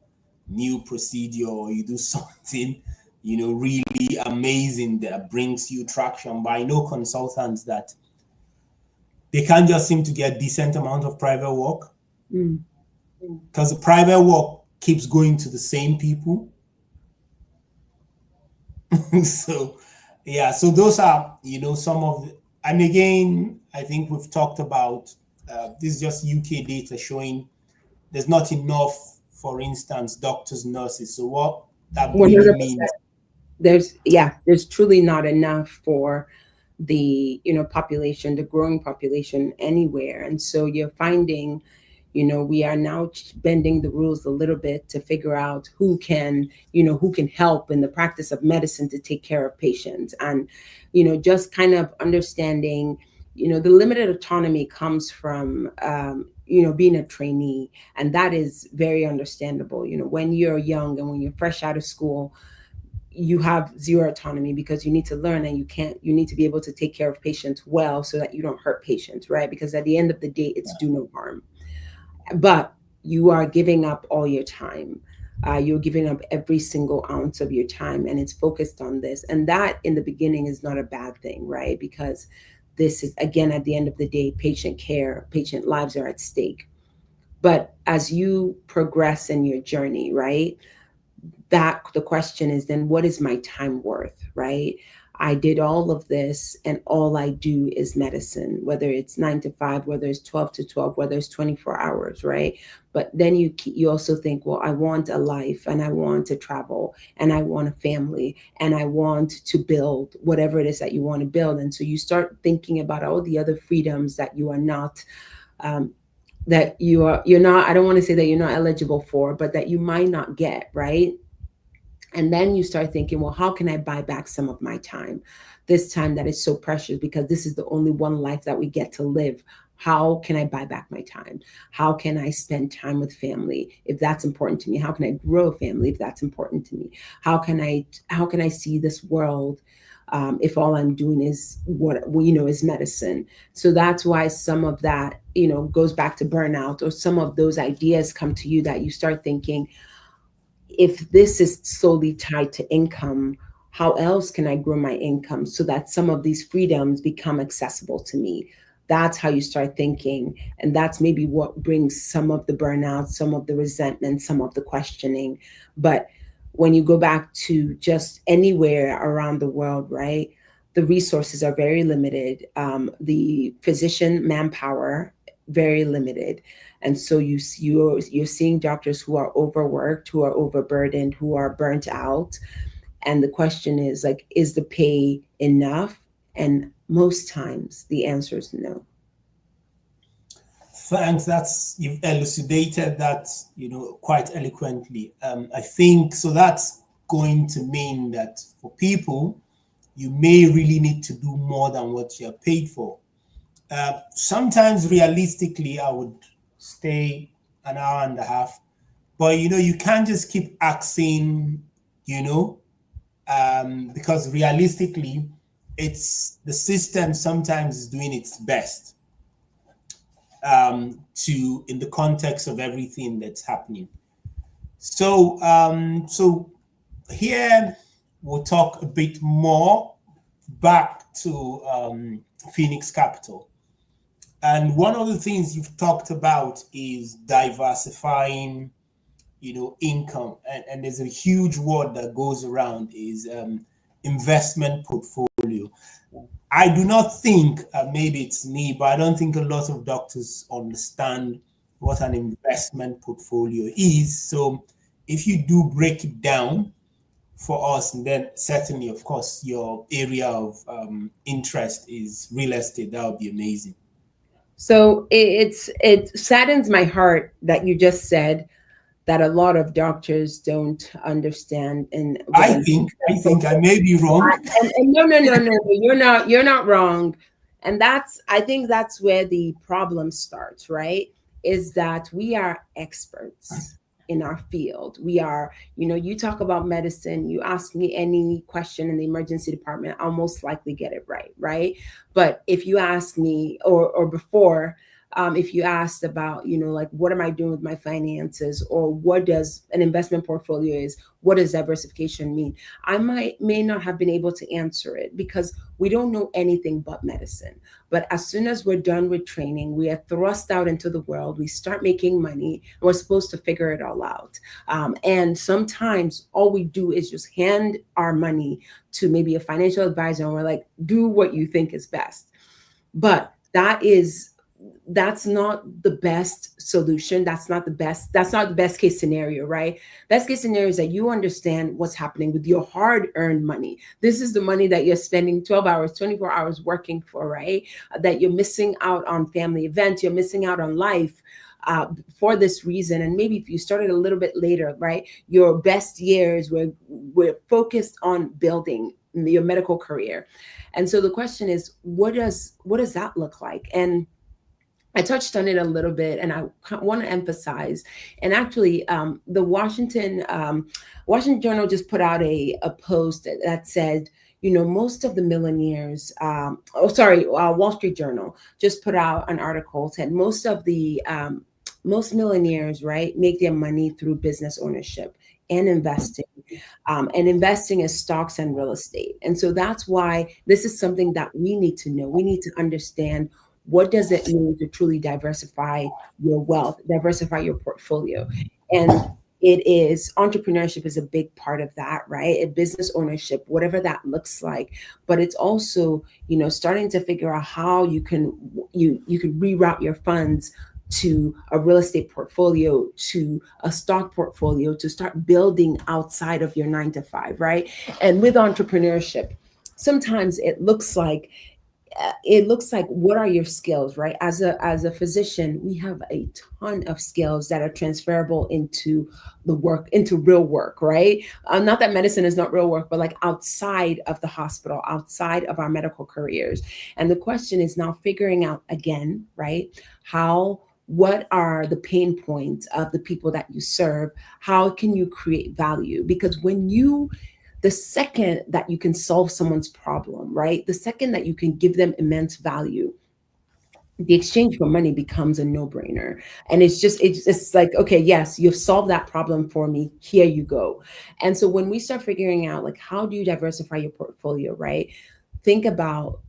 new procedure, or you do something really amazing that brings you traction. But I know consultants that they can't just seem to get decent amount of private work, because the private work keeps going to the same people. So yeah, so those are some of the, and again, I think we've talked about this is just UK data showing there's not enough, for instance, doctors, nurses. So what that really 100%. means, There's truly not enough for the population, the growing population anywhere. And so you're finding, we are now bending the rules a little bit to figure out who can help in the practice of medicine to take care of patients. And just kind of understanding the limited autonomy comes from being a trainee, and that is very understandable. When you're young and when you're fresh out of school, you have zero autonomy because you need to learn, and you need to be able to take care of patients well so that you don't hurt patients, right? Because at the end of the day, it's do no harm. But you are giving up all your time. You're giving up every single ounce of your time, and it's focused on this. And that in the beginning is not a bad thing, right? Because this is, again, at the end of the day, patient care, patient lives are at stake. But as you progress in your journey, right, that the question is then, what is my time worth, right? I did all of this and all I do is medicine, whether it's 9 to 5, whether it's 12 to 12, whether it's 24 hours, right? But then you also think, well, I want a life, and I want to travel, and I want a family, and I want to build whatever it is that you want to build. And so you start thinking about all the other freedoms that you are not you're not, I don't want to say that you're not eligible for, but that you might not get, right? And then you start thinking, well, how can I buy back some of my time? This time that is so precious, because this is the only one life that we get to live. How can I buy back my time? How can I spend time with family if that's important to me? How can I grow a family if that's important to me? How can I see this world if all I'm doing is is medicine? So that's why some of that goes back to burnout, or some of those ideas come to you that you start thinking, if this is solely tied to income, how else can I grow my income so that some of these freedoms become accessible to me? That's how you start thinking. And that's maybe what brings some of the burnout, some of the resentment, some of the questioning. But when you go back to just anywhere around the world, right, the resources are very limited. The physician manpower, very limited. And so you're seeing doctors who are overworked, who are overburdened, who are burnt out. And the question is, like, is the pay enough? And most times the answer is no. thanks. That's You've elucidated that quite eloquently. I think so. That's going to mean that for people, you may really need to do more than what you're paid for. Sometimes realistically, I would stay an hour and a half, but you can't just keep asking, because realistically, it's the system sometimes is doing its best to in the context of everything that's happening. So here we'll talk a bit more back to Pheenyx Capital. And one of the things you've talked about is diversifying, income. And there's a huge word that goes around is investment portfolio. I do not think, maybe it's me, but I don't think a lot of doctors understand what an investment portfolio is. So if you do break it down for us, and then certainly, of course, your area of interest is real estate, that would be amazing. So it saddens my heart that you just said that a lot of doctors don't understand. And I think I may be wrong. and no, you're not wrong. And I think that's where the problem starts, right? Is that we are experts in our field. We are, you talk about medicine, you ask me any question in the emergency department, I'll most likely get it right, right? But if you ask me, or before, if you asked about, like, what am I doing with my finances, or what does an investment portfolio is, what does diversification mean, I may not have been able to answer it because we don't know anything but medicine. But as soon as we're done with training, we are thrust out into the world, we start making money, and we're supposed to figure it all out. And sometimes all we do is just hand our money to maybe a financial advisor, and we're like, do what you think is best. But that's not the best solution. That's not the best case scenario, right? Best case scenario is that you understand what's happening with your hard-earned money. This is the money that you're spending 12 hours, 24 hours working for, right? That you're missing out on family events, you're missing out on life for this reason. And maybe if you started a little bit later, right, your best years were focused on building your medical career. And so the question is, what does that look like? And I touched on it a little bit, and I want to emphasize. And actually, the Washington Journal just put out a post that said, most of the millionaires. Wall Street Journal just put out an article said most millionaires, right, make their money through business ownership and investing. And investing in stocks and real estate. And so that's why this is something that we need to know. We need to understand, what does it mean to truly diversify your wealth, diversify your portfolio? And entrepreneurship is a big part of that, right? And business ownership, whatever that looks like. But it's also, starting to figure out how you can reroute your funds to a real estate portfolio, to a stock portfolio, to start building outside of your 9 to 5, right? And with entrepreneurship, sometimes it looks like, what are your skills, right? As a physician, we have a ton of skills that are transferable into real work, right? Not that medicine is not real work, but like outside of the hospital, outside of our medical careers. And the question is now figuring out again, right, what are the pain points of the people that you serve? How can you create value? Because the second that you can solve someone's problem, right? The second that you can give them immense value, the exchange for money becomes a no-brainer. And it's like, okay, yes, you've solved that problem for me. Here you go. And so when we start figuring out, like, how do you diversify your portfolio, right? Think about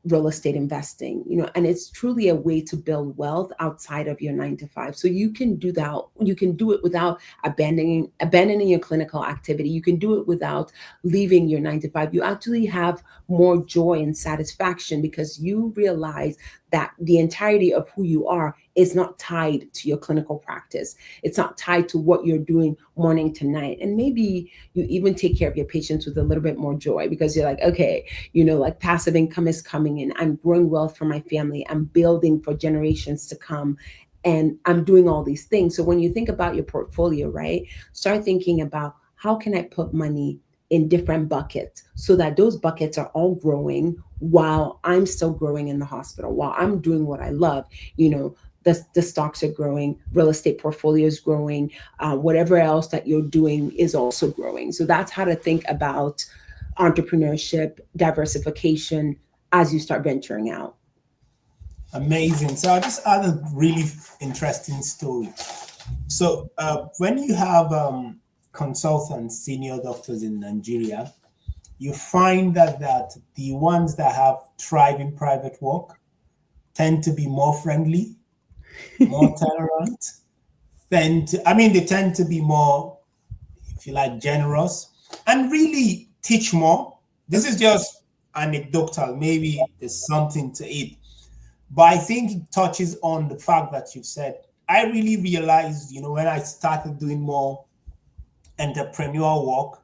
real estate investing, and it's truly a way to build wealth outside of your 9 to 5. So you can do that. You can do it without abandoning your clinical activity. You can do it without leaving your 9 to 5. You actually have more joy and satisfaction because you realize that the entirety of who you are is not tied to your clinical practice. It's not tied to what you're doing morning to night. And maybe you even take care of your patients with a little bit more joy because you're like, okay, like passive income is coming in. I'm growing wealth for my family. I'm building for generations to come. And I'm doing all these things. So when you think about your portfolio, right, start thinking about, how can I put money in different buckets so that those buckets are all growing while I'm still growing in the hospital, while I'm doing what I love. The stocks are growing, real estate portfolio is growing, whatever else that you're doing is also growing. So that's how to think about entrepreneurship, diversification as you start venturing out. Amazing. So I'll just add a really interesting story. So when you have consultants, senior doctors in Nigeria, you find that the ones that have thrive in private work tend to be more friendly, more tolerant, they tend to be more, if you like, generous, and really teach more. This is just anecdotal. Maybe there's something to it. But I think it touches on the fact that you said. I really realized, when I started doing more entrepreneurial work,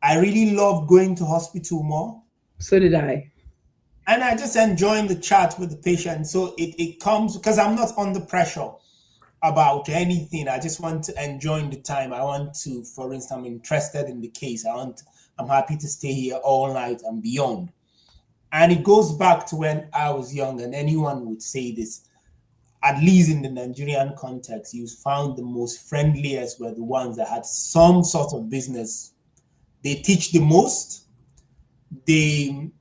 I really loved going to hospital more. So did I. And I just enjoying the chat with the patient. So it comes because I'm not under pressure. about anything. I just want to enjoy the time. I want to, for instance, I'm interested in the case. I'm happy to stay here all night and beyond. And it goes back to when I was young, and anyone would say this, at least in the Nigerian context, you found the most friendliest were the ones that had some sort of business. They teach the most. They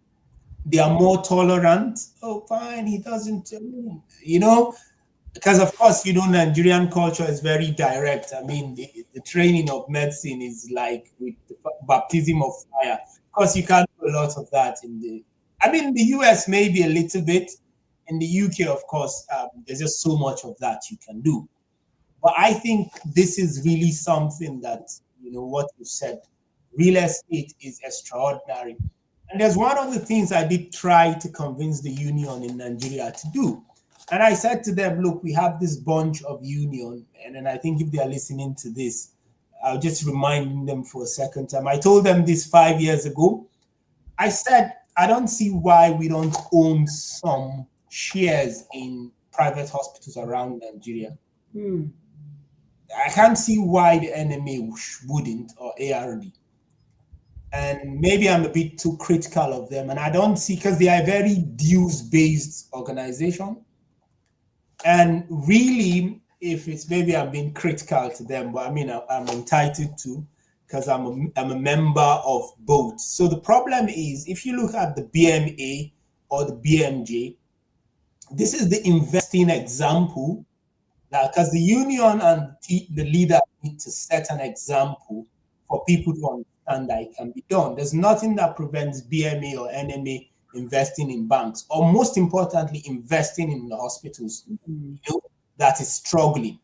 are more tolerant. Oh, fine, he doesn't, because of course, Nigerian culture is very direct. I mean, the training of medicine is like with the baptism of fire. Of course, you can't do a lot of that the US maybe a little bit. In the UK, of course, there's just so much of that you can do. But I think this is really something that, what you said, real estate is extraordinary. And there's one of the things I did try to convince the union in Nigeria to do. And I said to them, look, we have this bunch of union. And then I think if they are listening to this, I'll just remind them for a second time. I told them this 5 years ago. I said, I don't see why we don't own some shares in private hospitals around Nigeria. I can't see why the NMA wouldn't, or ARD. And maybe I'm a bit too critical of them. And I don't see, because they are a very dues-based organization. And really, if it's maybe I'm being critical to them, but I mean, I'm entitled to, because I'm a member of both. So the problem is, if you look at the BMA or the BMJ, this is the investing example, because the union and the leader need to set an example for people to understand that it can be done. There's nothing that prevents BMA or NMA investing in banks, or most importantly, investing in the hospitals that is struggling.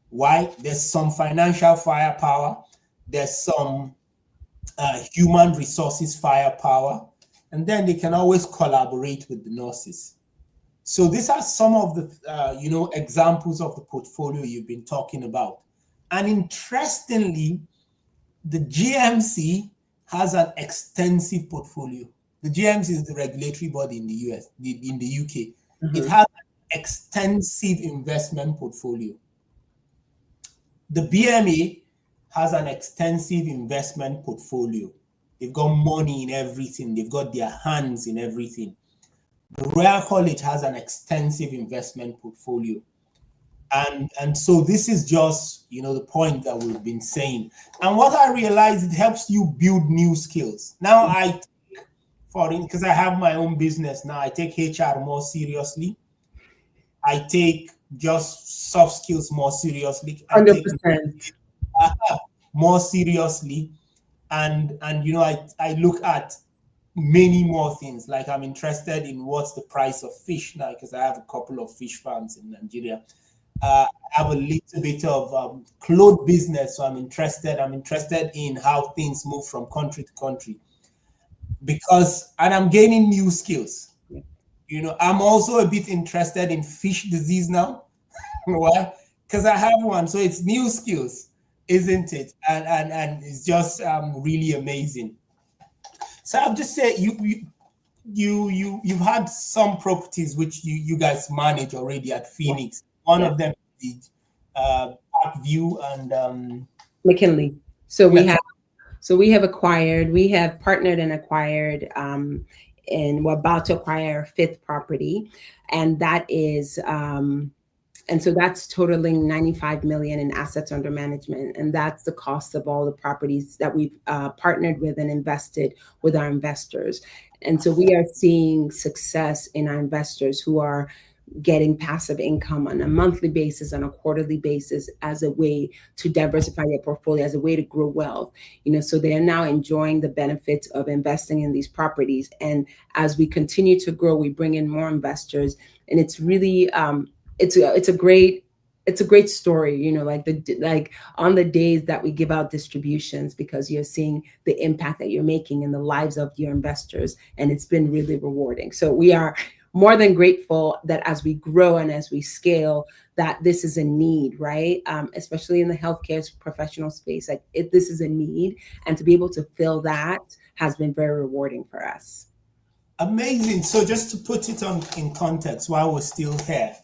Why? There's some financial firepower, there's some human resources firepower, and then they can always collaborate with the nurses. So these are some of the examples of the portfolio you've been talking about. And interestingly, the GMC has an extensive portfolio. The GMC is the regulatory body in the US, in the UK. It has an extensive investment portfolio. The BMA has an extensive investment portfolio. They've got money in everything. They've got their hands in everything. The Royal College has an extensive investment portfolio. And so this is just, the point that we've been saying. And what I realized, it helps you build new skills. Now because I have my own business now, I take HR more seriously. I take just soft skills more seriously. 100%. More seriously. And I look at many more things. Like I'm interested in what's the price of fish now, because I have a couple of fish farms in Nigeria. I have a little bit of clothes business, so I'm interested in how things move from country to country, and I'm gaining new skills. I'm also a bit interested in fish disease now. Why? Because I have one, so it's new skills, isn't it? And it's just really amazing. So I'll just say you've had some properties which you guys manage already at Pheenyx. One of them is Parkview and McKinley. So we have partnered and acquired, and we're about to acquire our fifth property, and that is and so that's totaling 95 million in assets under management, and that's the cost of all the properties that we've partnered with and invested with our investors. And so we are seeing success in our investors who are getting passive income on a monthly basis, on a quarterly basis, as a way to diversify their portfolio, as a way to grow wealth. So they are now enjoying the benefits of investing in these properties. And as we continue to grow, we bring in more investors, and it's really it's a great story, like on the days that we give out distributions, because you're seeing the impact that you're making in the lives of your investors, and it's been really rewarding. So we are more than grateful that as we grow and as we scale, that this is a need, right? Especially in the healthcare professional space, this is a need, and to be able to fill that has been very rewarding for us. Amazing. So just to put it in context while we're still here,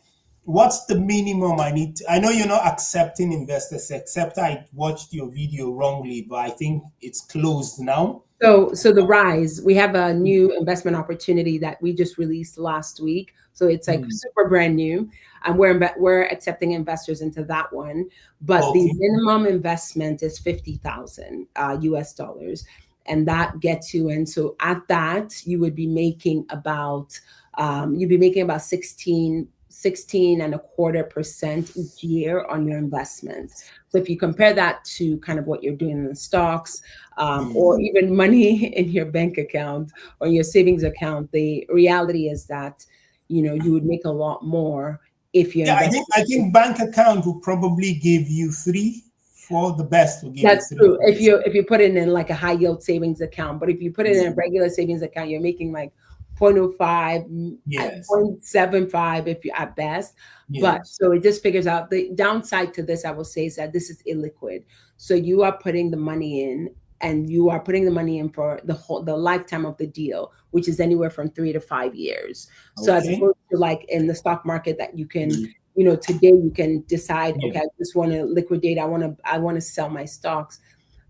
what's the minimum I need to, I know you're not accepting investors, except I watched your video wrongly, but I think it's closed now. So the Rise, we have a new investment opportunity that we just released last week. So it's like super brand new, and we're accepting investors into that one. But the minimum investment is 50,000 US dollars, and that gets you in. So at that, you would be making about 16.25% each year on your investment. So if you compare that to kind of what you're doing in the stocks, or even money in your bank account or your savings account, the reality is that, you know, you would make a lot more if you Yeah, invest. I think bank account will probably give you 3, 4. The best will give That's you 3. true. If you put it in like a high yield savings account, but if you put it in a regular savings account, you're making like 0.05, Yes. 0.75 if you at best. Yes. But so it just figures out the downside to this, I will say, is that this is illiquid. So you are putting the money in, and you are putting the money in for the lifetime of the deal, which is anywhere from 3 to 5 years. So as opposed to like in the stock market that you can, you know, today you can decide, okay, I just want to liquidate, I want to sell my stocks.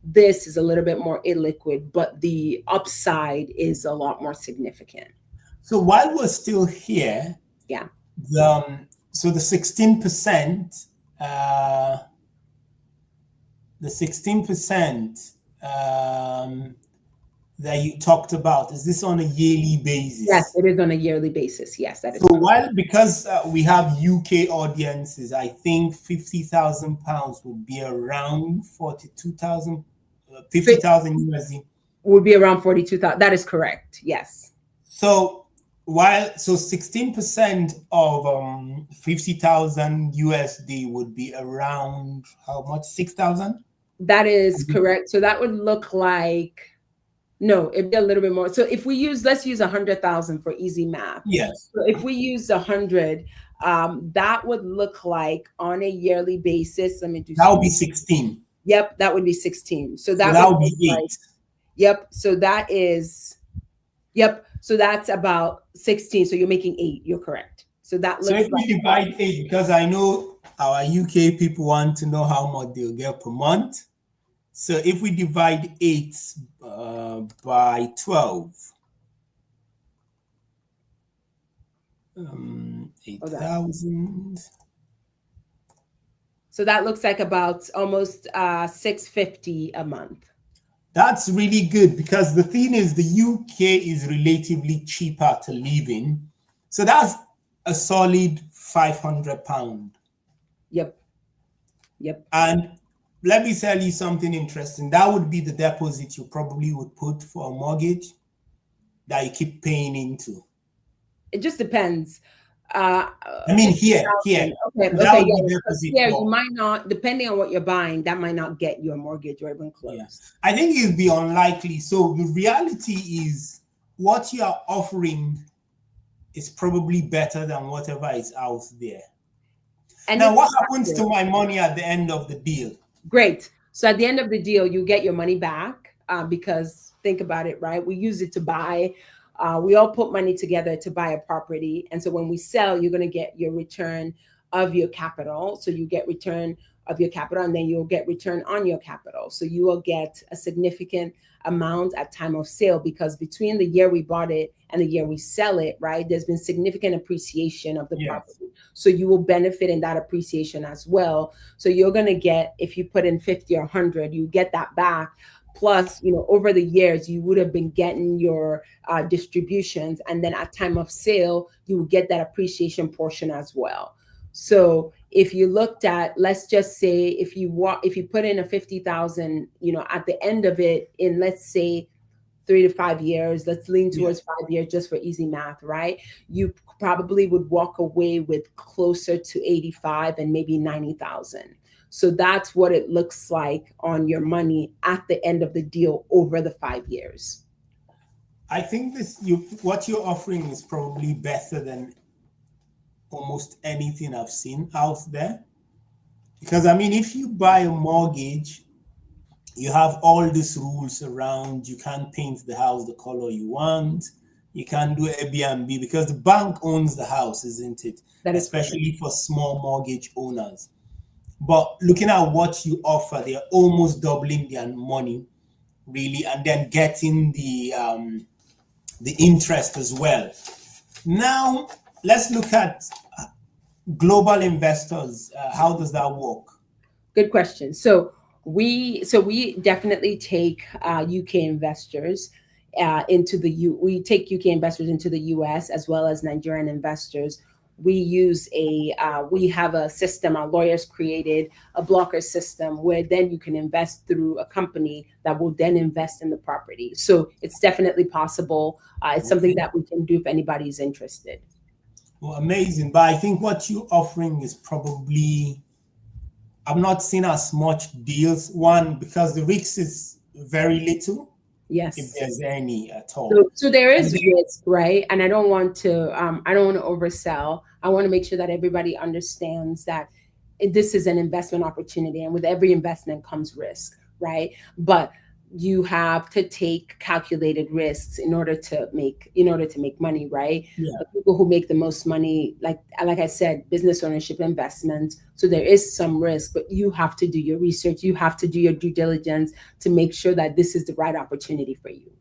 This is a little bit more illiquid, but the upside is a lot more significant. So while we're still here, so the 16%, that you talked about, is this on a yearly basis? Yes, it is on a yearly basis. Yes, that is. So while, because we have UK audiences, I think £50,000 would be around 42,000, 50,000 USD. Would be around 42,000. That is correct. Yes. So 16% of 50,000 USD would be around how much? 6,000. That is correct. So that would look like, no, it'd be a little bit more. So if we use, let's use 100,000 for easy math. Yes. So if we use 100, that would look like on a yearly basis. Let me do. That would be 16. Yep, that would be 16. So that would be 8. Yep. So that is. Yep. So that's about 16. So you're making 8. You're correct. So that looks. So if we divide 8, because I know our UK people want to know how much they'll get per month. So if we divide 8 by 12, 8,000. So that looks like about almost $650 a month. That's really good, because the thing is, the UK is relatively cheaper to live in. So that's a solid £500. Yep. And let me tell you something interesting. That would be the deposit you probably would put for a mortgage that you keep paying into. It just depends. I mean, here. Okay. You might not, depending on what you're buying, that might not get you a mortgage or even close. Yeah. I think it'd be unlikely. So the reality is, what you are offering is probably better than whatever is out there. And now, what happens to my money at the end of the deal? Great. So at the end of the deal, you get your money back, because think about it, right? We use it to buy. We all put money together to buy a property. And so when we sell, you're going to get your return of your capital. So you get return of your capital, and then you'll get return on your capital. So you will get a significant amount at time of sale, because between the year we bought it and the year we sell it, right, there's been significant appreciation of the property. So you will benefit in that appreciation as well. So you're going to get, if you put in 50 or 100, you get that back. Plus, you know, over the years, you would have been getting your distributions. And then at time of sale, you will get that appreciation portion as well. So if you looked at, let's just say, if you put in a 50,000, you know, at the end of it, in, let's say, 3 to 5 years, let's lean towards 5 years just for easy math, right? You probably would walk away with closer to 85 and maybe 90,000. So that's what it looks like on your money at the end of the deal over the 5 years. I think what you're offering is probably better than almost anything I've seen out there. Because, I mean, if you buy a mortgage, you have all these rules around. You can't paint the house the color you want. You can't do Airbnb because the bank owns the house, isn't it? That is Especially for small mortgage owners. But looking at what you offer, they're almost doubling their money, really, and then getting the interest as well. Now, let's look at global investors. How does that work? good question. So we definitely take UK investors we take UK investors into the US as well as Nigerian investors. We have a system our lawyers created, a blocker system, where then you can invest through a company that will then invest in the property. So it's definitely possible. It's something that we can do if anybody's interested. Well, amazing. But I think what you're offering is probably, I'm not seeing as much deals. One, because the risk is very little, Yes, if there's any at all. so there is risk, right? And I don't want to oversell. I want to make sure that everybody understands that this is an investment opportunity, and with every investment comes risk, right? But you have to take calculated risks in order to make money, right? Yeah. The people who make the most money, like I said, business ownership, investments. So there is some risk, but you have to do your research. You have to do your due diligence to make sure that this is the right opportunity for you.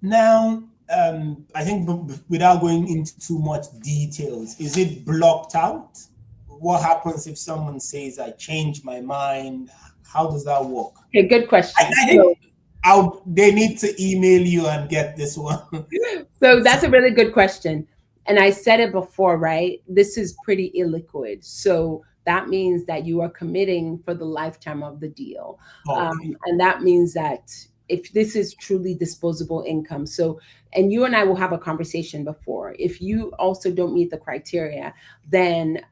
Now, I think without going into too much details, is it blocked out? What happens if someone says, I changed my mind? How does that work? Okay, good question. I think they need to email you and get this one. So that's a really good question. And I said it before, right? This is pretty illiquid. So that means that you are committing for the lifetime of the deal. Okay. And that means that if this is truly disposable income. So, and you and I will have a conversation before. If you also don't meet the criteria, then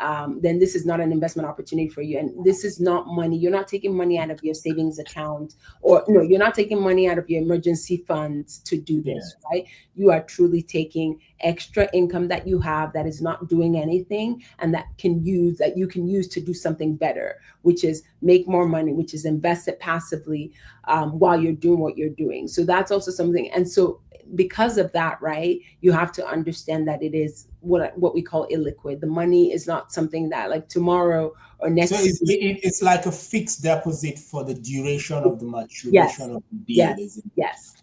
this is not an investment opportunity for you. And this is not money. You're not taking money out of your savings account, or no, you're not taking money out of your emergency funds to do this, right? You are truly taking extra income that you have that is not doing anything, and that you can use to do something better, which is make more money, which is invest it passively while you're doing what you're doing. So that's also something. And so because of that, right, you have to understand that it is what we call illiquid. The money is not something that like tomorrow or next. So it's like a fixed deposit for the duration of the maturation of the deal, is it? Yes.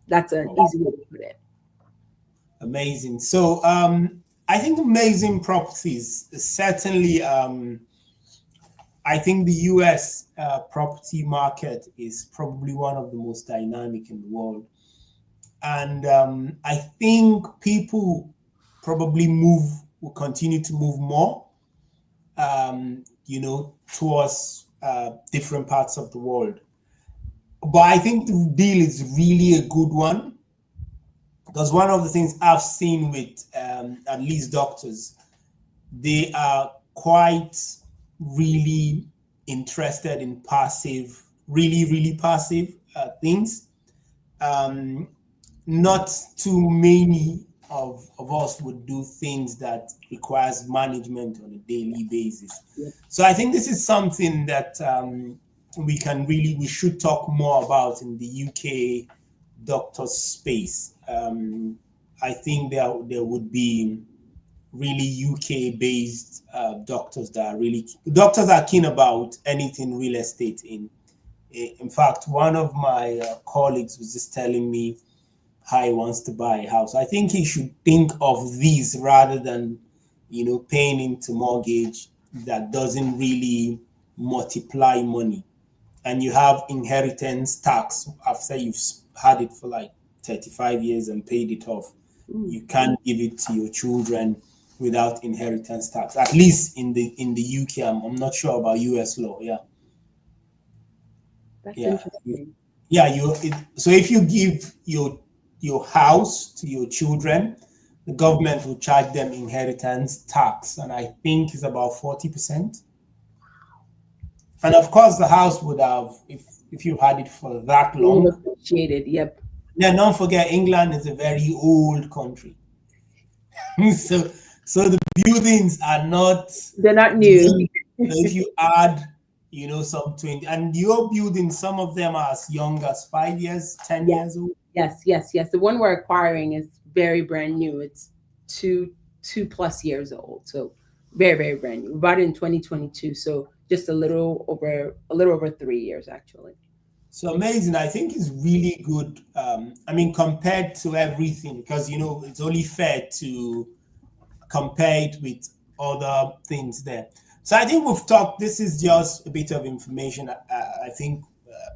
That's an easy way to put it. Amazing. So I think amazing properties, certainly I think the US property market is probably one of the most dynamic in the world. And I think people probably will continue to move more, towards different parts of the world. But I think the deal is really a good one, because one of the things I've seen with at least doctors, they are quite really interested in passive, really passive things. Not too many of us would do things that requires management on a daily basis. Yeah. So I think this is something that we should talk more about in the UK doctor space. I think there would be really UK based doctors doctors are keen about anything real estate. In fact, one of my colleagues was just telling me how he wants to buy a house. I think he should think of these rather than paying into mortgage that doesn't really multiply money. And you have inheritance tax after you've had it for like 35 years and paid it off. You can't give it to your children without inheritance tax. At least in the UK, I'm not sure about US law. Yeah. That's interesting. Yeah. So if you give your house to your children, the government will charge them inheritance tax, and I think it's about 40%. And of course, the house would have, if you had it for that long, appreciated. Yep. Then don't forget, England is a very old country. So the buildings are they're not new. If you add, some 20, and your buildings, some of them are as young as 5 years, 10 years old. Yes. The one we're acquiring is very brand new. It's two plus years old. So very brand new. We bought it in 2022. So just a little over 3 years actually. So amazing. I think it's really good. I mean, compared to everything, because it's only fair to compare it with other things there. So I think we've talked. This is just a bit of information. I think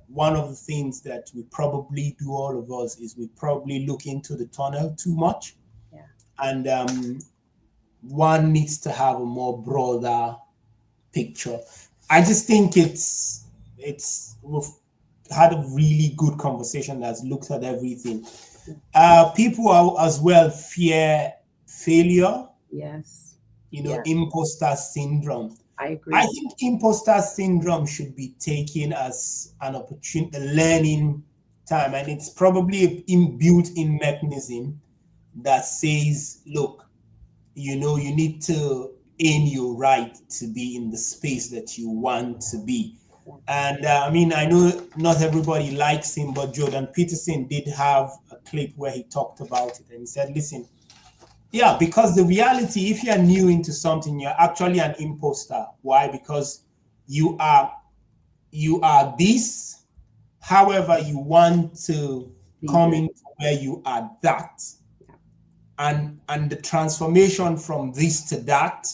one of the things that we probably do, all of us, is we probably look into the tunnel too much, Yeah. and one needs to have a more broader picture. I just think it's we've had a really good conversation that's looked at everything. People are, as well, fear failure, Yes. Yeah, imposter syndrome. I I agree. think imposter syndrome should be taken as an opportunity, a learning time, and it's probably an inbuilt-in mechanism that says, look, you need to earn your right to be in the space that you want to be. Yeah. And I mean, I know not everybody likes him, but Jordan Peterson did have a clip where he talked about it, and he said, listen, yeah, because the reality, if you're new into something, you're actually an imposter. Why? Because you are this. However, you want to Be come that. into where you are that, Yeah. and the transformation from this to that,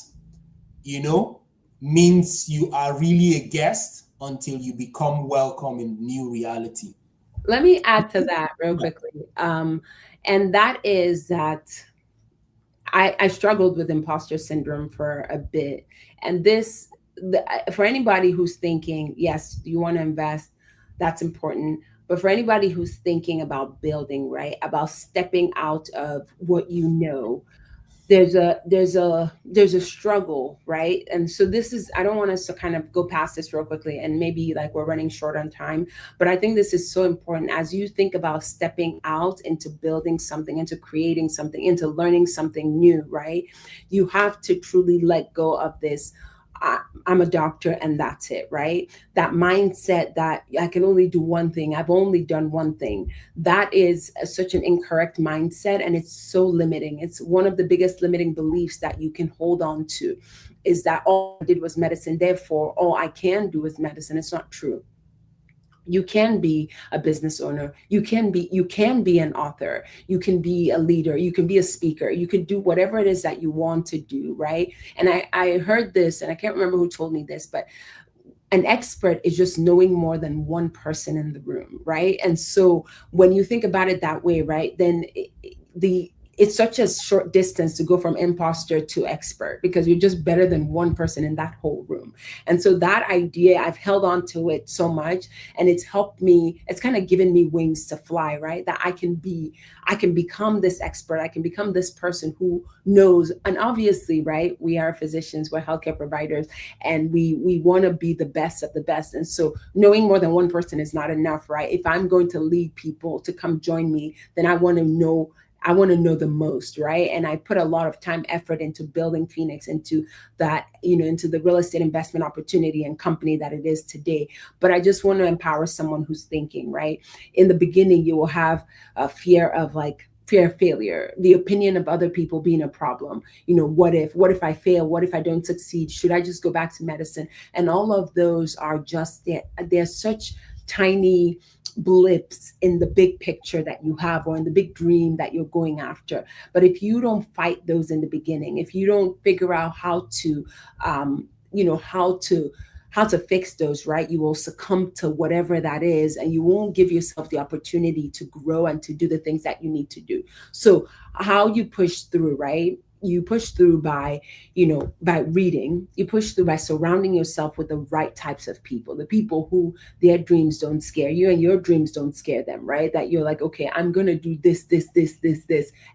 you know, means you are really a guest until you become welcome in new reality. Let me add to that real quickly. And that is that I struggled with imposter syndrome for a bit. And for anybody who's thinking, yes, you want to invest, that's important. But for anybody who's thinking about building, right, about stepping out of what you know, there's a struggle, right? And so this is, I don't want us to kind of go past this real quickly, and maybe like we're running short on time, but I think this is so important as you think about stepping out into building something, into creating something, into learning something new, right? You have to truly let go of this, I, I'm a doctor and that's it, right? That mindset that I can only do one thing, I've only done one thing, that is such an incorrect mindset, and it's so limiting. It's one of the biggest limiting beliefs that you can hold on to, is that all I did was medicine, therefore all I can do is medicine. It's not true. You can be a business owner, you can be an author, you can be a leader, you can be a speaker, you can do whatever it is that you want to do, right? And I heard this, and I can't remember who told me this, but an expert is just knowing more than one person in the room, right? And so when you think about it that way, right, then the it's such a short distance to go from imposter to expert, because you're just better than one person in that whole room. And so that idea, I've held on to it so much, and it's helped me, it's kind of given me wings to fly, right? That I can become this expert, I can become this person who knows. And obviously, right, we are physicians, we're healthcare providers, and we want to be the best of the best. And so knowing more than one person is not enough, right? If I'm going to lead people to come join me, then I want to know the most, right? And I put a lot of time, effort into building Pheenyx into that, into the real estate investment opportunity and company that it is today. But I just want to empower someone who's thinking, right? In the beginning, you will have a fear of failure, the opinion of other people being a problem. What if I fail? What if I don't succeed? Should I just go back to medicine? And all of those are just there. They're such tiny blips in the big picture that you have, or in the big dream that you're going after. But if you don't fight those in the beginning, if you don't figure out how to you know how to fix those, right, you will succumb to whatever that is, and you won't give yourself the opportunity to grow and to do the things that you need to do. So how you push through, right? You push through by reading. You push through by surrounding yourself with the right types of people, the people who their dreams don't scare you and your dreams don't scare them, right? That you're like, okay, I'm gonna do this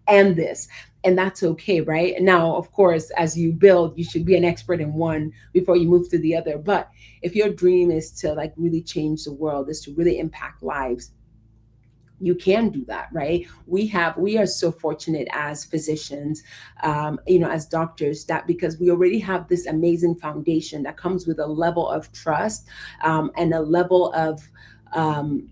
and this, and that's okay, right? Now, of course, as you build, you should be an expert in one before you move to the other. But if your dream is to like really change the world, is to really impact lives, you can do that, right? We are so fortunate as physicians, as doctors, that because we already have this amazing foundation that comes with a level of trust, and a level of um,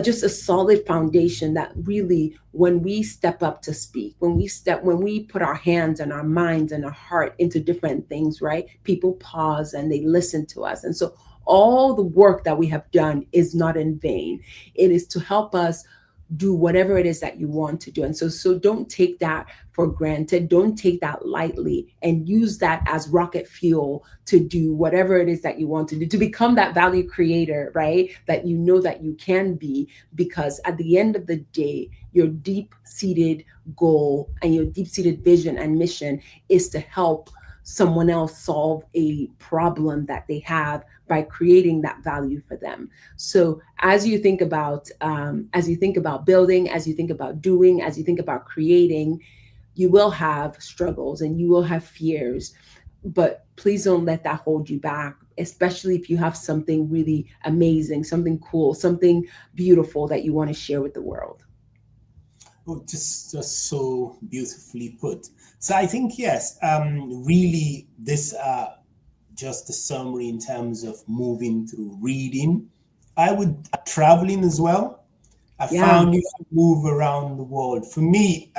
just a solid foundation that really, when we step up to speak, when we put our hands and our minds and our heart into different things, right, people pause and they listen to us. And so all the work that we have done is not in vain. It is to help us do whatever it is that you want to do. And so don't take that for granted. Don't take that lightly, and use that as rocket fuel to do whatever it is that you want to do, to become that value creator, right, that you know that you can be. Because at the end of the day, your deep seated goal and your deep seated vision and mission is to help someone else solve a problem that they have by creating that value for them. So as you think about building, as you think about doing, as you think about creating, you will have struggles and you will have fears, but please don't let that hold you back, especially if you have something really amazing, something cool, something beautiful that you want to share with the world. Oh, just so beautifully put. So I think, yes, really, this just a summary in terms of moving through reading. I would traveling as well. I Yeah. found if you move around the world, for me,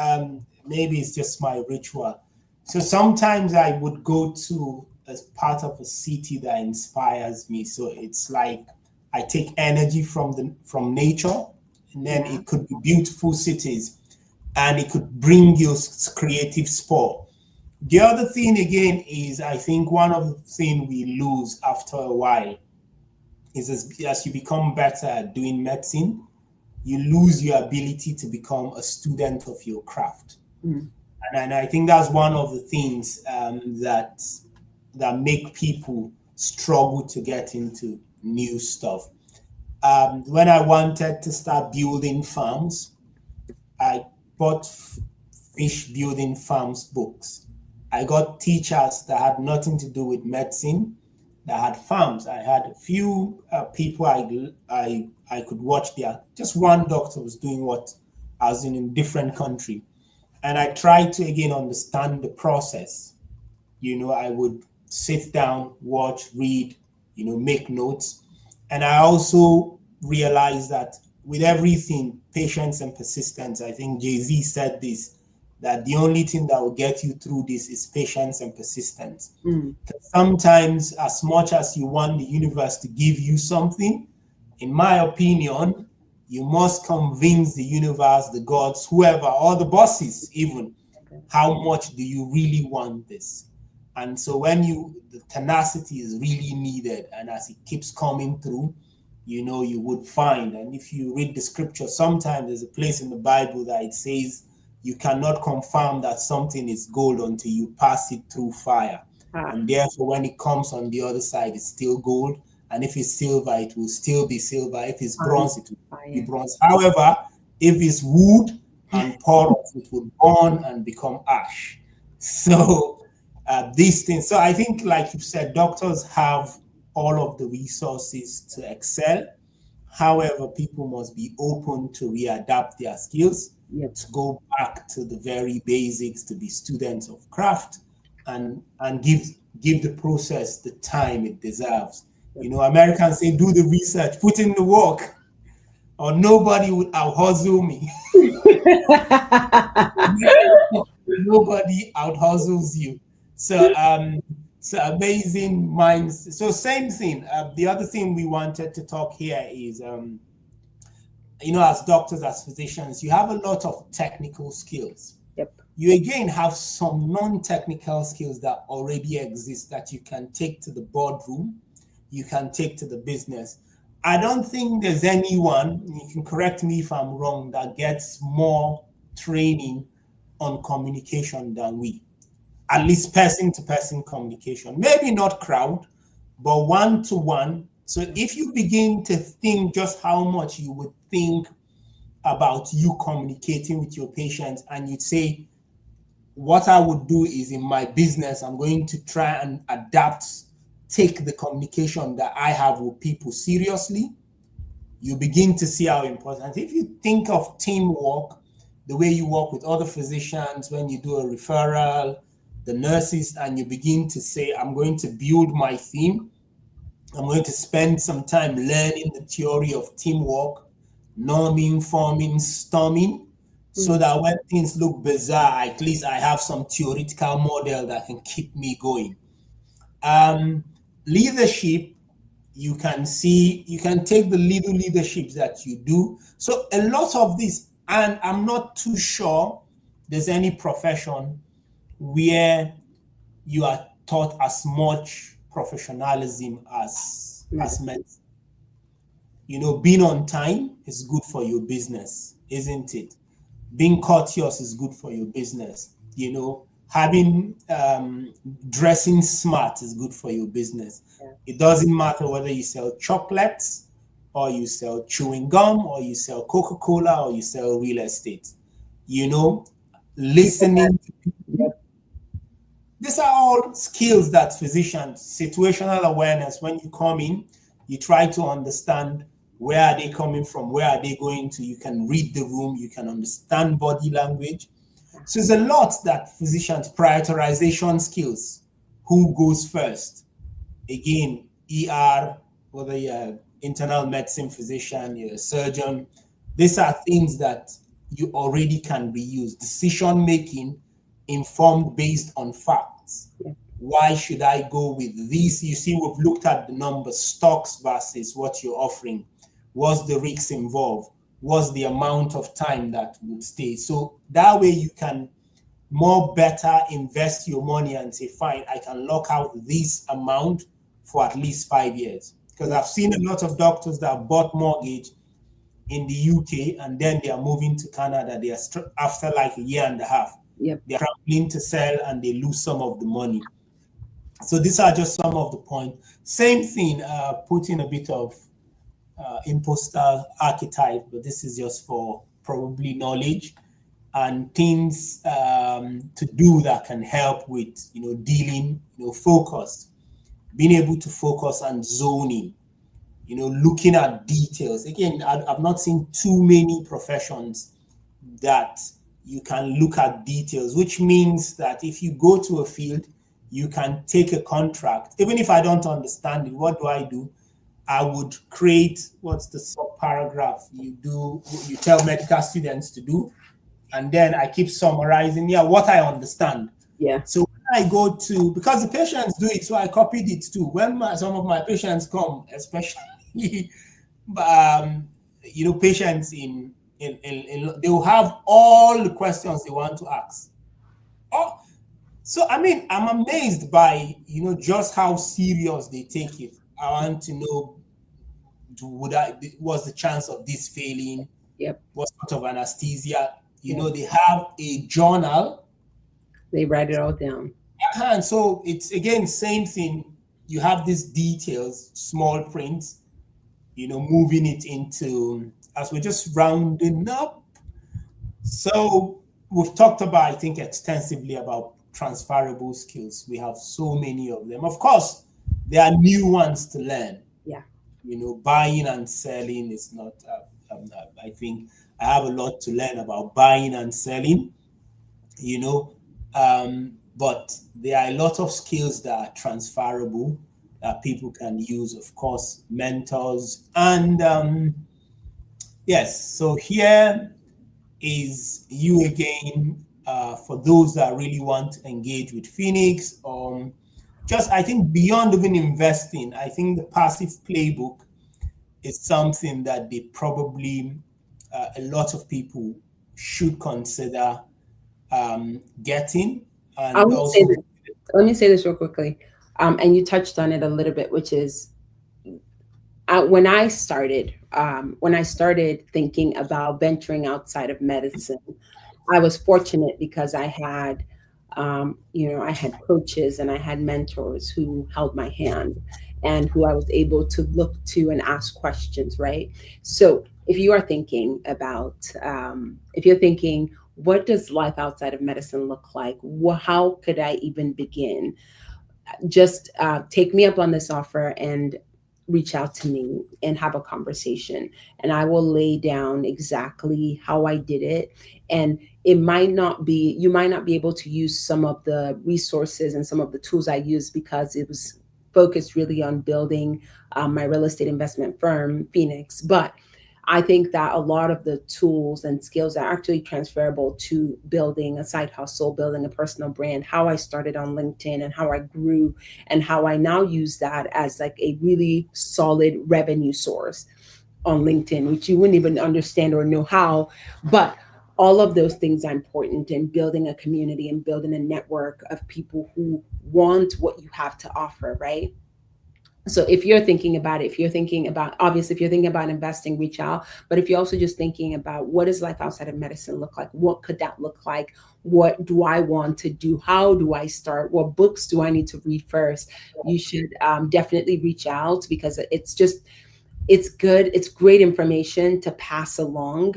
maybe it's just my ritual. So sometimes I would go to as part of a city that inspires me. So it's like I take energy from nature, and then Yeah. it could be beautiful cities, and it could bring you creative sport. The other thing again is I think one of the things we lose after a while is as you become better at doing medicine, you lose your ability to become a student of your craft. Mm. And I think that's one of the things that make people struggle to get into new stuff. When I wanted to start building farms, I bought fish building farms books. I got teachers that had nothing to do with medicine that had farms. I had a few people I could watch there. Just one doctor was doing what I was in a different country. And I tried to again understand the process. I would sit down, watch, read, make notes. And I also realized that with everything, patience and persistence, I think Jay-Z said this, that the only thing that will get you through this is patience and persistence. Mm. Sometimes, as much as you want the universe to give you something, in my opinion, you must convince the universe, the gods, whoever, or the bosses even, how much do you really want this? And so the tenacity is really needed, and as it keeps coming through, you would find. And if you read the scripture, sometimes there's a place in the Bible that it says you cannot confirm that something is gold until you pass it through fire. And therefore, when it comes on the other side, it's still gold. And if it's silver, it will still be silver. If it's bronze, it will be bronze. However, if it's wood and porous, it will burn and become ash. So these things. So I think, like you said, doctors have all of the resources to excel. However, people must be open to readapt their skills, to go back to the very basics, to be students of craft, and give the process the time it deserves. Americans say, do the research, put in the work, or nobody would out-hustle me. Nobody out-hustles you. So amazing minds. So same thing. The other thing we wanted to talk here is, as doctors, as physicians, you have a lot of technical skills. Yep. You again have some non-technical skills that already exist that you can take to the boardroom, you can take to the business. I don't think there's anyone, you can correct me if I'm wrong, that gets more training on communication than we. At least person-to-person communication. Maybe not crowd, but one-to-one. So if you begin to think just how much you would think about you communicating with your patients, and you'd say, what I would do is in my business, I'm going to try and take the communication that I have with people seriously. You begin to see how important. If you think of teamwork, the way you work with other physicians, when you do a referral, the nurses, and you begin to say, I'm going to build my team. I'm going to spend some time learning the theory of teamwork. norming, forming, storming, so that when things look bizarre, at least I have some theoretical model that can keep me going. Leadership, you can see, you can take the little leaderships that you do. So a lot of this, and I'm not too sure there's any profession where you are taught as much professionalism as medicine. You know, being on time is good for your business, isn't it? Being courteous is good for your business. You know, having dressing smart is good for your business. It doesn't matter whether you sell chocolates or you sell chewing gum or you sell Coca-Cola or you sell real estate. You know, listening to people. These are all skills that physicians, situational awareness, when you come in, you try to understand where are they coming from, where are they going to, you can read the room, you can understand body language. So there's a lot that physicians, prioritization skills, who goes first? Again, ER, whether you're internal medicine physician, you're a surgeon, these are things that you already can reuse. Decision making informed based on facts. Why should I go with these? You see, we've looked at the numbers, stocks versus what you're offering. What's the risks involved? What's the amount of time that would stay? So that way you can more better invest your money and say, fine, I can lock out this amount for at least 5 years. Because I've seen a lot of doctors that bought mortgage in the UK and then they are moving to Canada. They are after like a year and a half. They're trying to sell and they lose some of the money. So these are just some of the points. Same thing, putting a bit of imposter archetype, but this is just for probably knowledge and things to do that can help with, you know, dealing, you know, focus, being able to focus on zoning, you know, looking at details. Again, I've not seen too many professions that you can look at details, which means that if you go to a field, you can take a contract. Even if I don't understand it, what do? I would create, what's the sub-paragraph you tell medical students to do, and then I keep summarizing, what I understand. So when I go to, because the patients do it, so I copied it too. When some of my patients come, especially, you know, patients in they will have all the questions they want to ask. So I mean, I'm amazed by, you know, just how serious they take it. I want to know, what's the chance of this failing? What sort of anesthesia? You know, they have a journal. They write it all down. And so it's, again, same thing. You have these details, small print, you know, moving it into, as we're just rounding up. So we've talked about, I think, extensively about transferable skills. We have so many of them. Of course, there are new ones to learn. You know, buying and selling is not, I think I have a lot to learn about buying and selling, you know, but there are a lot of skills that are transferable that people can use, of course, mentors. And yes, so here is you again, for those that really want to engage with Pheenyx. Just, I think, beyond even investing, I think the passive playbook is something that they probably, a lot of people should consider getting. And let me say this real quickly. And you touched on it a little bit, which is when I started thinking about venturing outside of medicine, I was fortunate because I had, you know, I had coaches and I had mentors who held my hand and who I was able to look to and ask questions, right? So if you are thinking about, what does life outside of medicine look like? How could I even begin? Just take me up on this offer and reach out to me and have a conversation, and I will lay down exactly how I did it. And you might not be able to use some of the resources and some of the tools I used because it was focused really on building my real estate investment firm, Pheenyx. But I think that a lot of the tools and skills are actually transferable to building a side hustle, building a personal brand, how I started on LinkedIn and how I grew and how I now use that as like a really solid revenue source on LinkedIn, which you wouldn't even understand or know how. But all of those things are important in building a community and building a network of people who want what you have to offer, right? So if you're thinking about it, if you're thinking about, obviously if you're thinking about investing, reach out. But if you're also just thinking about what does life outside of medicine look like, what could that look like, what do I want to do, how do I start, what books do I need to read first, you should definitely reach out, because it's just, it's good, it's great information to pass along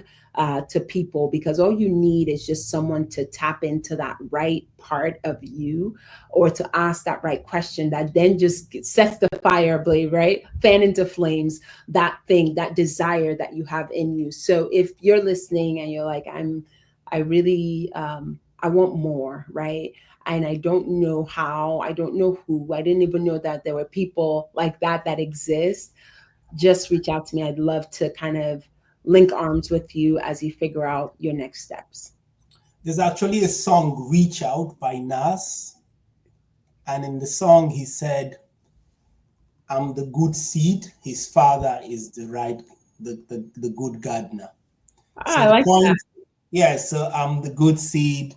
to people, because all you need is just someone to tap into that right part of you, or to ask that right question that then just sets the fire blade, right? Fan into flames that thing, that desire that you have in you. So if you're listening and you're like, I really, I want more, right? And I don't know how, I don't know who, I didn't even know that there were people like that that exist, just reach out to me. I'd love to kind of link arms with you as you figure out your next steps. There's actually a song, Reach Out by Nas. And in the song, he said, I'm the good seed. His father is the good gardener. So I the like point, yeah, so I'm the good seed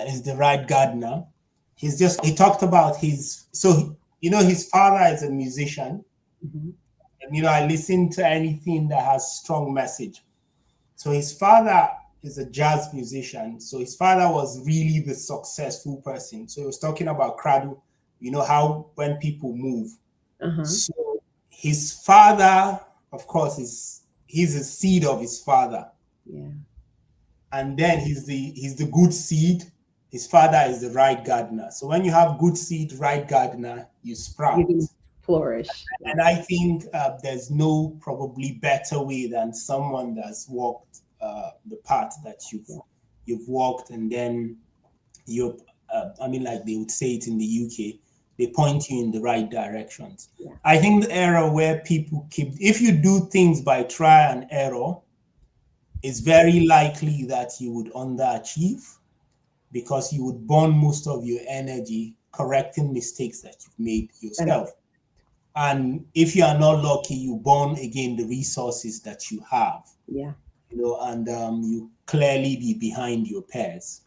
is the right gardener. He talked about his father is a musician. that. And, I listen to anything that has strong message. So his father is a jazz musician. So his father was really the successful person. So he was talking about cradle, how when people move. Uh-huh. So his father, of course, he's a seed of his father. Yeah. And then he's the good seed. His father is the right gardener. So when you have good seed, right gardener, you sprout. You can flourish. And I think there's no probably better way than someone that's walked the path that you've walked, and then you're. Like they would say it in the UK, they point you in the right directions. Yeah. I think the era where people if you do things by trial and error, it's very likely that you would underachieve, because you would burn most of your energy correcting mistakes that you've made yourself. And if you are not lucky, you burn again the resources that you have. Yeah. And you clearly be behind your peers.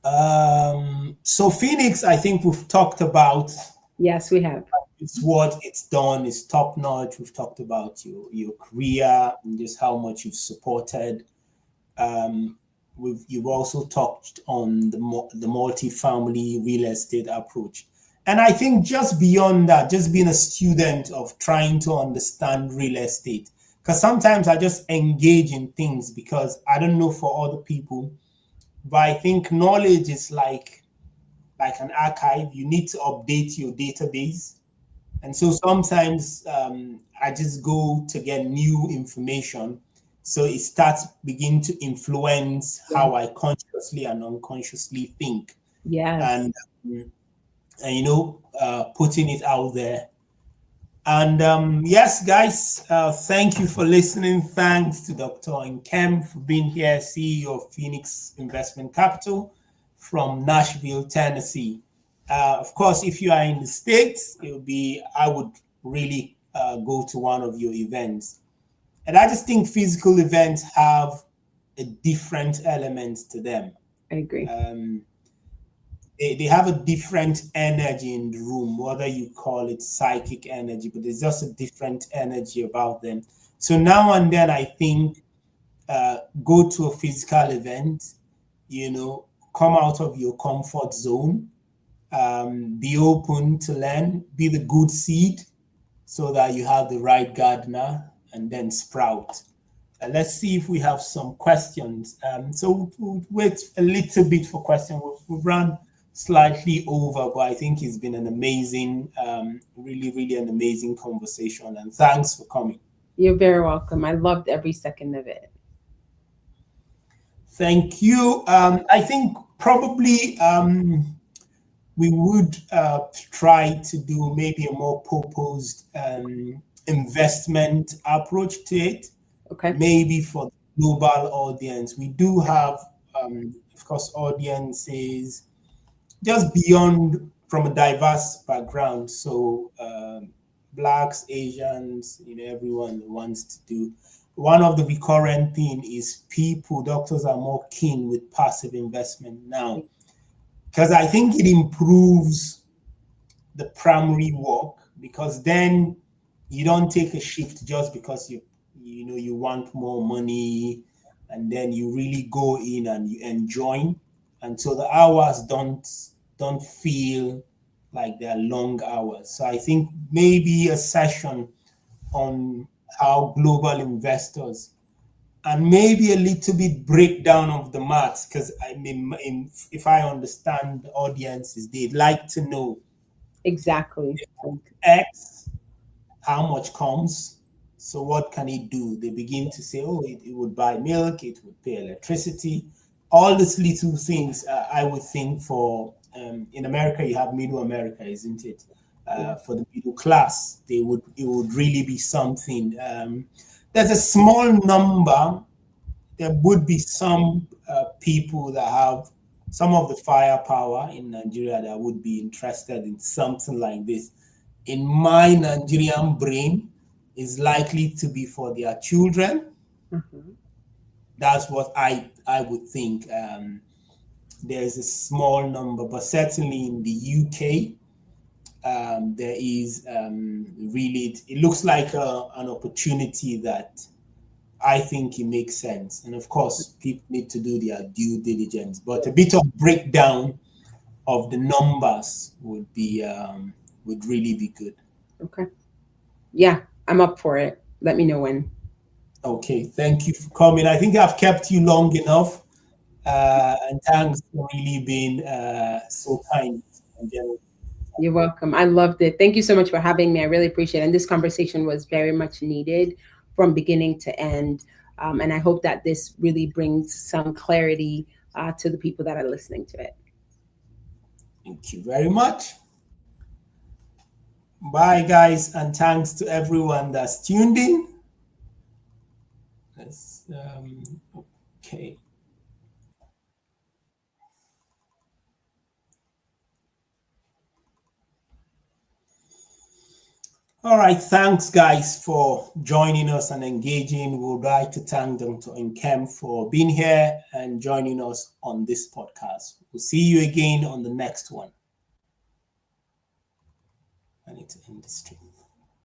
So Pheenyx, I think we've talked about. Yes, we have. It's what it's done. It's top notch. We've talked about your career and just how much you've supported. You've also touched on the multi-family real estate approach. And I think just beyond that, just being a student of trying to understand real estate, because sometimes I just engage in things because I don't know for other people, but I think knowledge is like an archive. You need to update your database. And so sometimes I just go to get new information. So it starts begin to influence how I consciously and unconsciously think. Yes. And putting it out there. And yes, guys, thank you for listening. Thanks to Dr. Nkem for being here, CEO of Pheenyx Investment Capital from Nashville, Tennessee. Of course, if you are in the States, I would really go to one of your events. And I just think physical events have a different element to them. I agree. They have a different energy in the room, whether you call it psychic energy, but there's just a different energy about them. So now and then, I think go to a physical event, come out of your comfort zone, be open to learn, be the good seed so that you have the right gardener, and then sprout. Let's see if we have some questions. So we'll wait a little bit for questions. We've run slightly over, but I think it's been an amazing, really, really an amazing conversation. And thanks for coming. You're very welcome. I loved every second of it. Thank you. I think probably we would try to do maybe a more purposed investment approach to it. Okay. Maybe for the global audience, we do have, of course, audiences just beyond from a diverse background. So Blacks, Asians, everyone wants to do. One of the recurrent thing is doctors are more keen with passive investment now, because I think it improves the primary work, because then you don't take a shift just because you want more money, and then you really go in and you enjoy, and so the hours don't feel like they're long hours. So I think maybe a session on how global investors, and maybe a little bit breakdown of the maths, because I mean, if I understand the audiences, they'd like to know Exactly. X, how much comes. So what can it do? They begin to say, oh, it would buy milk, it would pay electricity, all these little things. I would think for in America, you have middle America, isn't it? For the middle class, it would really be something. There's a small number. There would be some people that have some of the firepower in Nigeria that would be interested in something like this. In my Nigerian brain, is likely to be for their children. Mm-hmm. That's what I would think. There's a small number, but certainly in the UK, there is really, it looks like an opportunity that I think it makes sense. And of course, people need to do their due diligence, but a bit of breakdown of the numbers would really be good. Okay. Yeah, I'm up for it. Let me know when. Okay, thank you for coming. I think I've kept you long enough, and thanks for really being so kind and generous. You're welcome. I loved it. Thank you so much for having me. I really appreciate it. And this conversation was very much needed from beginning to end. And I hope that this really brings some clarity to the people that are listening to it. Thank you very much. Bye, guys, and thanks to everyone that's tuned in. Okay. All right, thanks, guys, for joining us and engaging. We would like to thank Dr. Nkem for being here and joining us on this podcast. We'll see you again on the next one. I need to end the stream.